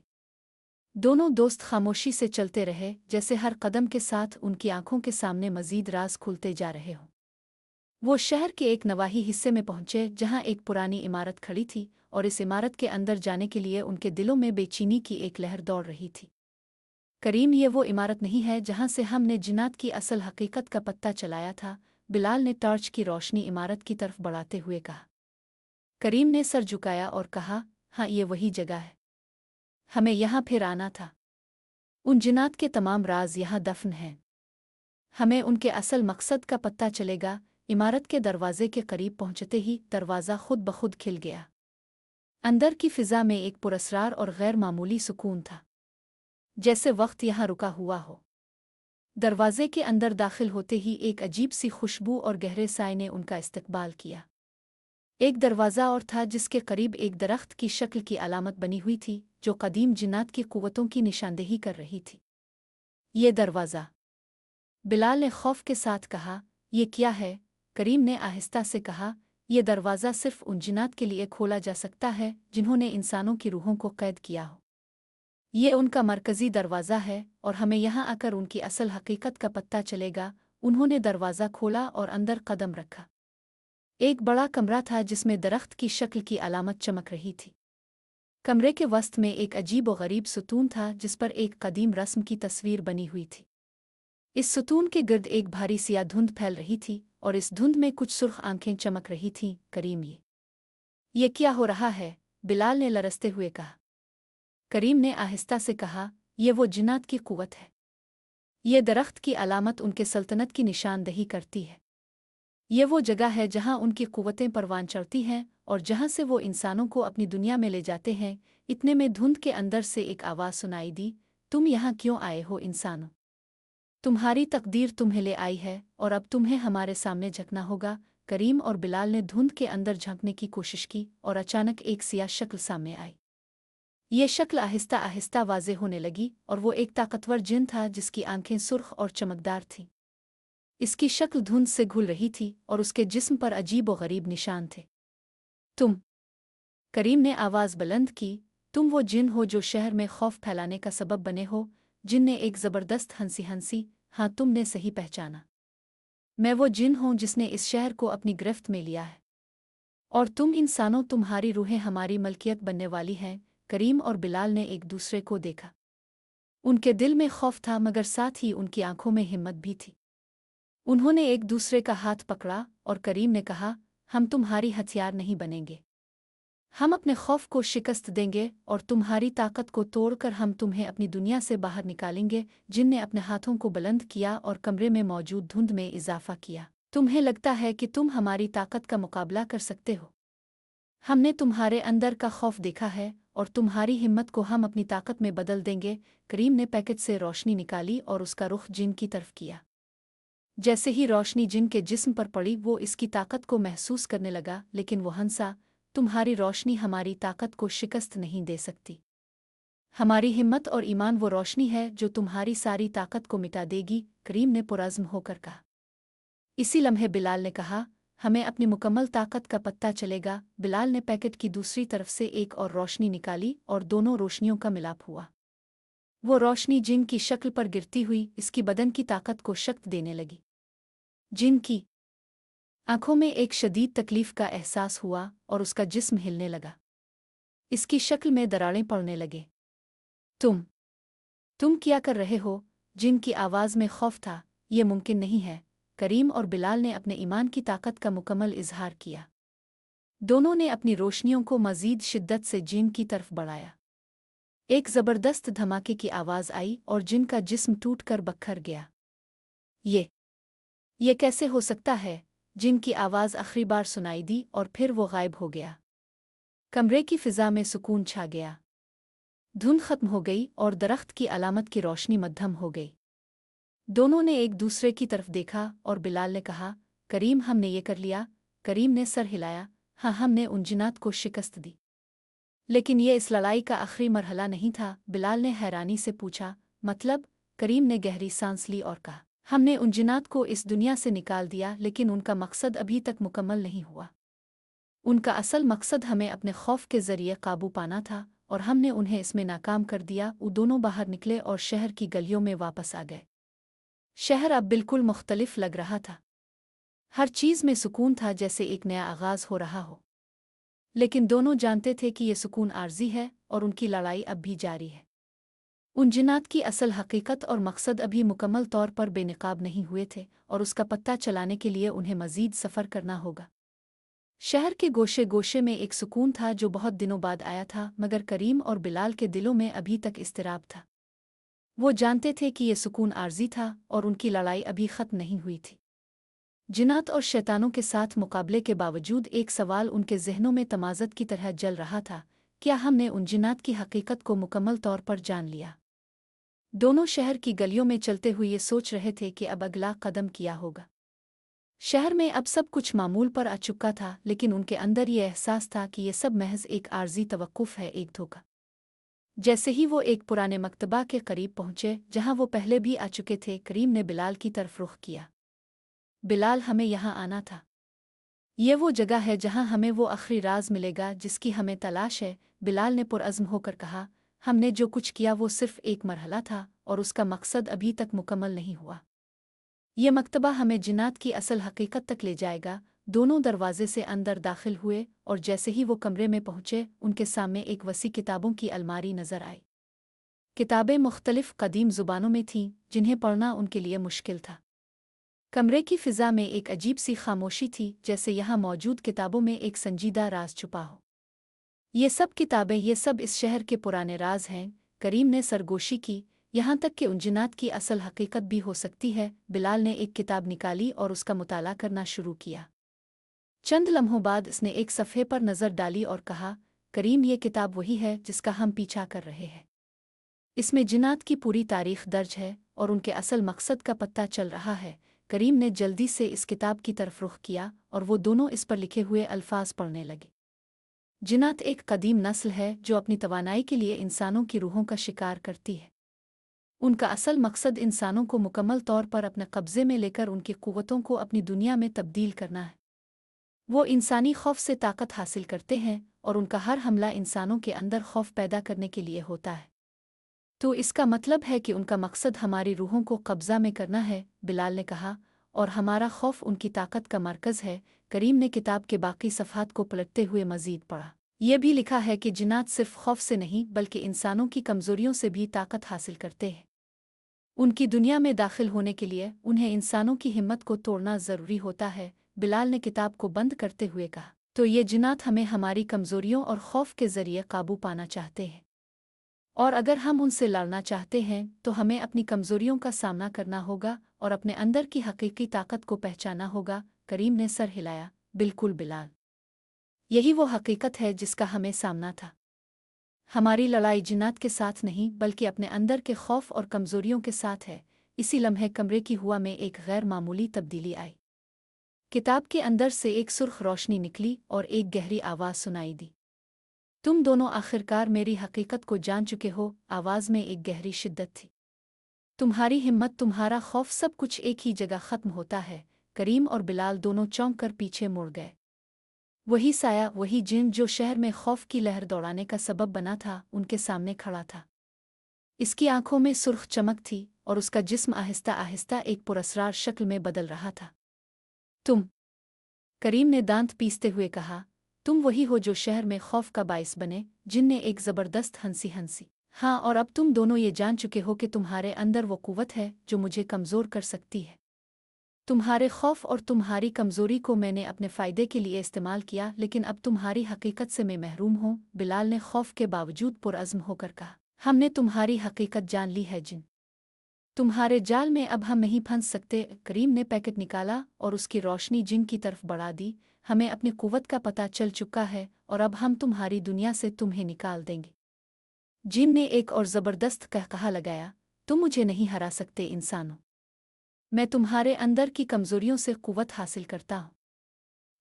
Speaker 1: दोनों दोस्त खामोशी से चलते रहे, जैसे हर कदम के साथ उनकी आंखों के सामने मज़ीद राज खुलते जा रहे हों। वो शहर के एक नवाही हिस्से में पहुंचे जहां एक पुरानी इमारत खड़ी थी और इस इमारत के अंदर जाने के लिए उनके दिलों में बेचैनी की एक लहर दौड़ रही थी। करीम, ये वो इमारत नहीं है जहां से हमने जिन्नात की असल हकीकत का पत्ता चलाया था। बिलाल ने टॉर्च की रोशनी इमारत की तरफ बढ़ाते हुए कहा। करीम ने सर झुकाया और कहा, हाँ, ये वही जगह है। हमें यहाँ फिर आना था। उन जिन्नात के तमाम राज यहाँ दफन हैं। हमें उनके असल मकसद का पता चलेगा। इमारत के दरवाजे के करीब पहुंचते ही दरवाज़ा खुद ब खुद खिल गया। अंदर की फिज़ा में एक पुरस्रार और गैर मामूली सुकून था, जैसे वक्त यहाँ रुका हुआ हो। दरवाजे के अंदर दाखिल होते ही एक अजीब सी खुशबू और गहरे साए ने उनका इस्तकबाल किया। एक दरवाज़ा और था जिसके करीब एक दरख्त की शक्ल की अलामत बनी हुई थी, जो कदीम जिन्नात की कुव्वतों की निशानदेही कर रही थी। ये दरवाज़ा, बिलाल ने खौफ के साथ कहा, ये क्या है? करीम ने आहिस्ता से कहा, ये दरवाज़ा सिर्फ उन जिन्नात के लिए खोला जा सकता है जिन्होंने इंसानों की रूहों को कैद किया हो। ये उनका मरकज़ी दरवाज़ा है और हमें यहाँ आकर उनकी असल हकीकत का पता चलेगा। उन्होंने दरवाज़ा खोला और अंदर कदम रखा। एक बड़ा कमरा था जिसमें दरख्त की शक्ल की अलामत चमक रही थी। कमरे के वस्त में एक अजीब व गरीब सुतून था जिस पर एक कदीम रस्म की तस्वीर बनी हुई थी। इस सुतून के गिर्द एक भारी सिया धुंध फैल रही थी और इस धुंध में कुछ सुर्ख आंखें चमक रही थीं। करीम, ये क्या हो रहा है? बिलाल ने लरसते हुए कहा। करीम ने आहिस्ता से कहा, ये वो जिन्नात की कुव्वत है। ये दरख्त की अलामत उनके सल्तनत की निशानदही करती है। ये वो जगह है जहाँ उनकी कुव्वतें परवान चढ़ती हैं और जहाँ से वो इंसानों को अपनी दुनिया में ले जाते हैं। इतने में धुंध के अंदर से एक आवाज़ सुनाई दी, तुम यहाँ क्यों आए हो इंसानों? तुम्हारी तकदीर तुम्हें ले आई है और अब तुम्हें हमारे सामने झुकना होगा। करीम और बिलाल ने धुंध के अंदर झांकने की कोशिश की और अचानक एक सियाह शक्ल सामने आई। ये शक्ल आहिस्ता आहिस्ता वाज़ेह होने लगी और वो एक ताकतवर जिन था जिसकी आंखें सुर्ख और चमकदार थीं। इसकी शक्ल धुंध से घुल रही थी और उसके जिस्म पर अजीब व गरीब निशान थे। तुम, करीम ने आवाज़ बुलंद की, तुम वो जिन हो जो शहर में खौफ फैलाने का सबब बने हो। जिन ने एक ज़बरदस्त हंसी, हाँ, तुमने सही पहचाना। मैं वो जिन हूँ जिसने इस शहर को अपनी गिरफ्त में लिया है। और तुम इंसानों, तुम्हारी रूहें हमारी मलकियत बनने वाली हैं। करीम और बिलाल ने एक दूसरे को देखा। उनके दिल में खौफ था मगर साथ ही उनकी आंखों में हिम्मत भी थी। उन्होंने एक दूसरे का हाथ पकड़ा और करीम ने कहा, हम तुम्हारी हथियार नहीं बनेंगे। हम अपने खौफ को शिकस्त देंगे और तुम्हारी ताकत को तोड़कर हम तुम्हें अपनी दुनिया से बाहर निकालेंगे। जिन ने अपने हाथों को बुलंद किया और कमरे में मौजूद धुंध में इजाफा किया। तुम्हें लगता है कि तुम हमारी ताकत का मुकाबला कर सकते हो? हमने तुम्हारे अंदर का खौफ देखा है और तुम्हारी हिम्मत को हम अपनी ताकत में बदल देंगे। करीम ने पैकेट से रोशनी निकाली और उसका रुख जिन की तरफ किया। जैसे ही रोशनी जिन के जिस्म पर पड़ी वो इसकी ताकत को महसूस करने लगा, लेकिन वो हंसा, तुम्हारी रोशनी हमारी ताकत को शिकस्त नहीं दे सकती। हमारी हिम्मत और ईमान वो रोशनी है जो तुम्हारी सारी ताकत को मिटा देगी। करीम ने पुरज़्म होकर कहा। इसी लम्हे बिलाल ने कहा, हमें अपनी मुकम्मल ताकत का पता चलेगा। बिलाल ने पैकेट की दूसरी तरफ से एक और रोशनी निकाली और दोनों रोशनियों का मिलाप हुआ। वो रोशनी जिन की शक्ल पर गिरती हुई इसकी बदन की ताकत को शक्ति देने लगी। जिन की आंखों में एक शदीद तकलीफ का एहसास हुआ और उसका जिस्म हिलने लगा। इसकी शक्ल में दरारें पड़ने लगे। तुम क्या कर रहे हो? जिन की आवाज़ में खौफ था। ये मुमकिन नहीं है। करीम और बिलाल ने अपने ईमान की ताकत का मुकम्मल इजहार किया। दोनों ने अपनी रोशनियों को मज़ीद शिद्दत से जिन की तरफ बढ़ाया। एक ज़बरदस्त धमाके की आवाज़ आई और जिन का जिस्म टूट कर बखर गया। ये कैसे हो सकता है? जिन की आवाज़ आखिरी बार सुनाई दी और फिर वो गायब हो गया। कमरे की फ़िज़ा में सुकून छा गया। धुंध खत्म हो गई और दरख्त की अलामत की रोशनी मध्यम हो गई। दोनों ने एक दूसरे की तरफ देखा और बिलाल ने कहा, करीम, हमने ये कर लिया। करीम ने सर हिलाया, हाँ, हमने उन जिन्नात को शिकस्त दी। लेकिन ये इस लड़ाई का आखिरी मरहला नहीं था। बिलाल ने हैरानी से पूछा, मतलब? करीम ने गहरी सांस ली और कहा, हमने उन जिन्नात को इस दुनिया से निकाल दिया, लेकिन उनका मकसद अभी तक मुकम्मल नहीं हुआ। उनका असल मकसद हमें अपने खौफ के ज़रिए काबू पाना था और हमने उन्हें इसमें नाकाम कर दिया। वो दोनों बाहर निकले और शहर की गलियों में वापस आ गए। शहर अब बिल्कुल मुख्तलिफ लग रहा था। हर चीज़ में सुकून था, जैसे एक नया आगाज़ हो रहा हो। लेकिन दोनों जानते थे कि ये सुकून आर्जी है और उनकी लड़ाई अब भी जारी है। उन जिन्नात की असल हकीकत और मकसद अभी मुकम्मल तौर पर बेनकाब नहीं हुए थे और उसका पता चलाने के लिए उन्हें मज़ीद सफ़र करना होगा। शहर के गोशे गोशे में एक सुकून था जो बहुत दिनों बाद आया था, मगर करीम और बिलाल के दिलों में अभी तक इस्तिराब था। वो जानते थे कि ये सुकून आर्जी था और उनकी लड़ाई अभी ख़त्म नहीं हुई थी। जिन्नात और शैतानों के साथ मुकाबले के बावजूद एक सवाल उनके जहनों में तमाज़त की तरह जल रहा था, क्या हमने उन जिन्नात की हकीकत को मुकम्मल तौर पर जान लिया? दोनों शहर की गलियों में चलते हुए ये सोच रहे थे कि अब अगला कदम क्या होगा। शहर में अब सब कुछ मामूल पर आ चुका था, लेकिन उनके अंदर ये एहसास था कि ये सब महज एक आर्जी तवक्कुफ़ है, एक धोखा। जैसे ही वो एक पुराने मकतबा के करीब पहुंचे जहां वो पहले भी आ चुके थे, करीम ने बिलाल की तरफ रुख किया। बिलाल, हमें यहाँ आना था। ये वो जगह है जहां हमें वो आखिरी राज मिलेगा जिसकी हमें तलाश है। बिलाल ने पुरअज़्म होकर कहा, हमने जो कुछ किया वो सिर्फ एक मरहला था और उसका मकसद अभी तक मुकम्मल नहीं हुआ। ये मकतबा हमें जिन्नात की असल हकीकत तक ले जाएगा। दोनों दरवाजे से अंदर दाखिल हुए और जैसे ही वो कमरे में पहुंचे, उनके सामने एक वसी किताबों की अलमारी नजर आई। किताबें मुख्तलिफ कदीम ज़ुबानों में थीं, जिन्हें पढ़ना उनके लिए मुश्किल था। कमरे की फ़िज़ा में एक अजीब सी खामोशी थी, जैसे यहाँ मौजूद किताबों में एक संजीदा राज छुपा हो। ये सब किताबें, ये सब इस शहर के पुराने राज हैं। करीम ने सरगोशी की, यहाँ तक कि उन जिन्नात की असल हकीकत भी हो सकती है। बिलाल ने एक किताब निकाली और उसका मुताला करना शुरू किया। चंद लम्हों बाद उसने एक सफ़े पर नज़र डाली और कहा, करीम, ये किताब वही है जिसका हम पीछा कर रहे हैं। इसमें जिन्नात की पूरी तारीख दर्ज है और उनके असल मकसद का पता चल रहा है। करीम ने जल्दी से इस किताब की तरफ रुख किया और वो दोनों इस पर लिखे हुए अल्फाज पढ़ने लगे। जिन्नात एक कदीम नस्ल है जो अपनी तवानाई के लिए इंसानों की रूहों का शिकार करती है। उनका असल मकसद इंसानों को मुकम्मल तौर पर अपने कब्ज़े में लेकर उनकी क़ुव्वतों को अपनी दुनिया में तब्दील करना है। वो इंसानी खौफ से ताकत हासिल करते हैं और उनका हर हमला इंसानों के अंदर खौफ पैदा करने के लिए होता है। तो इसका मतलब है कि उनका मकसद हमारी रूहों को कब्ज़ा में करना है, बिलाल ने कहा, और हमारा खौफ उनकी ताकत का मरकज़ है। करीम ने किताब के बाकी सफ़हात को पलटते हुए मज़ीद पढ़ा। यह भी लिखा है कि जिन्नात सिर्फ खौफ से नहीं बल्कि इंसानों की कमज़ोरियों से भी ताकत हासिल करते हैं। उनकी दुनिया में दाखिल होने के लिए उन्हें इंसानों की हिम्मत को तोड़ना ज़रूरी होता है। बिलाल ने किताब को बंद करते हुए कहा, तो ये जिन्नात हमें हमारी कमज़ोरियों और खौफ के ज़रिए काबू पाना चाहते हैं, और अगर हम उनसे लड़ना चाहते हैं तो हमें अपनी कमज़ोरियों का सामना करना होगा और अपने अंदर की हकीकी ताकत को पहचाना होगा। करीम ने सर हिलाया, बिल्कुल बिलाल, यही वो हकीकत है जिसका हमें सामना था। हमारी लड़ाई जिन्नात के साथ नहीं बल्कि अपने अंदर के खौफ और कमज़ोरियों के साथ है। इसी लम्हे कमरे की हुआ में एक गैर मामूली तब्दीली आई। किताब के अंदर से एक सुर्ख रोशनी निकली और एक गहरी आवाज़ सुनाई दी, तुम दोनों आखिरकार मेरी हकीकत को जान चुके हो। आवाज़ में एक गहरी शिद्दत थी। तुम्हारी हिम्मत, तुम्हारा खौफ, सब कुछ एक ही जगह ख़त्म होता है। करीम और बिलाल दोनों चौंक कर पीछे मुड़ गए। वही साया, वही जिन जो शहर में खौफ की लहर दौड़ाने का सबब बना था, उनके सामने खड़ा था। इसकी आंखों में सुर्ख चमक थी और उसका जिस्म आहिस्ता आहिस्ता एक पुरस्रार शक्ल में बदल रहा था। तुम, करीम ने दांत पीसते हुए कहा, तुम वही हो जो शहर में खौफ का बाइस बने। जिन ने एक ज़बरदस्त हंसी हंसी। हाँ, और अब तुम दोनों ये जान चुके हो कि तुम्हारे अंदर वो कुव्वत है जो मुझे कमज़ोर कर सकती है। तुम्हारे खौफ और तुम्हारी कमज़ोरी को मैंने अपने फ़ायदे के लिए इस्तेमाल किया, लेकिन अब तुम्हारी हकीकत से मैं महरूम हूँ। बिलाल ने खौफ के बावजूद पुरअज़्म होकर कहा, हमने तुम्हारी हकीकत जान ली है जिन, तुम्हारे जाल में अब हम नहीं फंस सकते। करीम ने पैकेट निकाला और उसकी रोशनी जिन की तरफ बढ़ा दी। हमें अपनी कुव्वत का पता चल चुका है और अब हम तुम्हारी दुनिया से तुम्हें निकाल देंगे। जिन ने एक और ज़बरदस्त कहकहा लगाया, तुम मुझे नहीं हरा सकते इंसानों। मैं तुम्हारे अंदर की कमज़ोरियों से कुव्वत हासिल करता हूँ।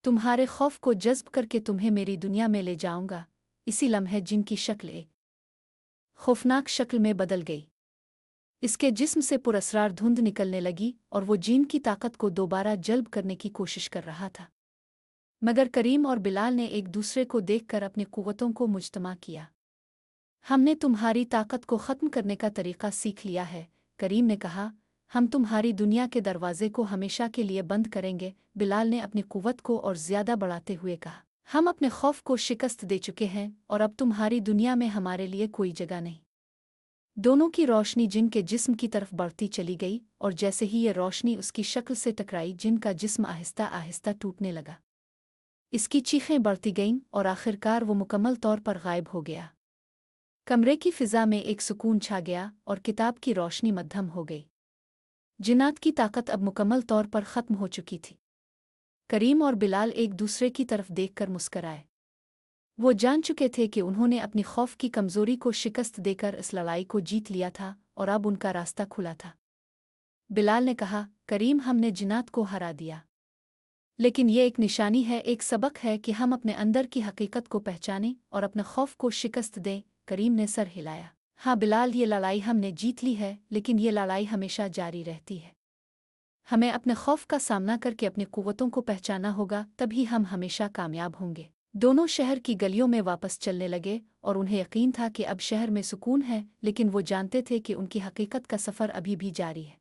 Speaker 1: तुम्हारे खौफ को जज़्ब करके तुम्हें मेरी दुनिया में ले जाऊंगा। इसी लम्हे जिन की शक्ल एक खौफनाक शक्ल में बदल गई। इसके जिस्म से पुरस्रार धुंध निकलने लगी और वो जीन की ताकत को दोबारा जल्ब करने की कोशिश कर रहा था। मगर करीम और बिलाल ने एक दूसरे को देखकर अपनी कुव्वतों को मुज्तमा किया। हमने तुम्हारी ताकत को ख़त्म करने का तरीक़ा सीख लिया है, करीम ने कहा। हम तुम्हारी दुनिया के दरवाजे को हमेशा के लिए बंद करेंगे। बिलाल ने अपनी कुव्वत को और ज़्यादा बढ़ाते हुए कहा, हम अपने खौफ को शिकस्त दे चुके हैं और अब तुम्हारी दुनिया में हमारे लिए कोई जगह नहीं। दोनों की रोशनी जिन के जिस्म की तरफ बढ़ती चली गई और जैसे ही ये रोशनी उसकी शक्ल से टकराई, जिन का जिस्म आहिस्ता आहिस्ता टूटने लगा। इसकी चीखें बढ़ती गईं और आखिरकार वो मुकम्मल तौर पर गायब हो गया। कमरे की फिजा में एक सुकून छा गया और किताब की रोशनी मद्धम हो गई। जिन्नात की ताकत अब मुकम्मल तौर पर ख़त्म हो चुकी थी। करीम और बिलाल एक दूसरे की तरफ देखकर मुस्कराए। वो जान चुके थे कि उन्होंने अपनी खौफ की कमजोरी को शिकस्त देकर इस लड़ाई को जीत लिया था और अब उनका रास्ता खुला था। बिलाल ने कहा, करीम, हमने जिन्नात को हरा दिया, लेकिन ये एक निशानी है, एक सबक है कि हम अपने अंदर की हकीकत को पहचानें और अपने खौफ को शिकस्त दें। करीम ने सर हिलाया। हाँ बिलाल, ये लड़ाई हमने जीत ली है, लेकिन ये लड़ाई हमेशा जारी रहती है। हमें अपने खौफ का सामना करके अपनी कुव्वतों को पहचाना होगा, तभी हम हमेशा कामयाब होंगे। दोनों शहर की गलियों में वापस चलने लगे और उन्हें यकीन था कि अब शहर में सुकून है, लेकिन वो जानते थे कि उनकी हकीकत का सफ़र अभी भी जारी है।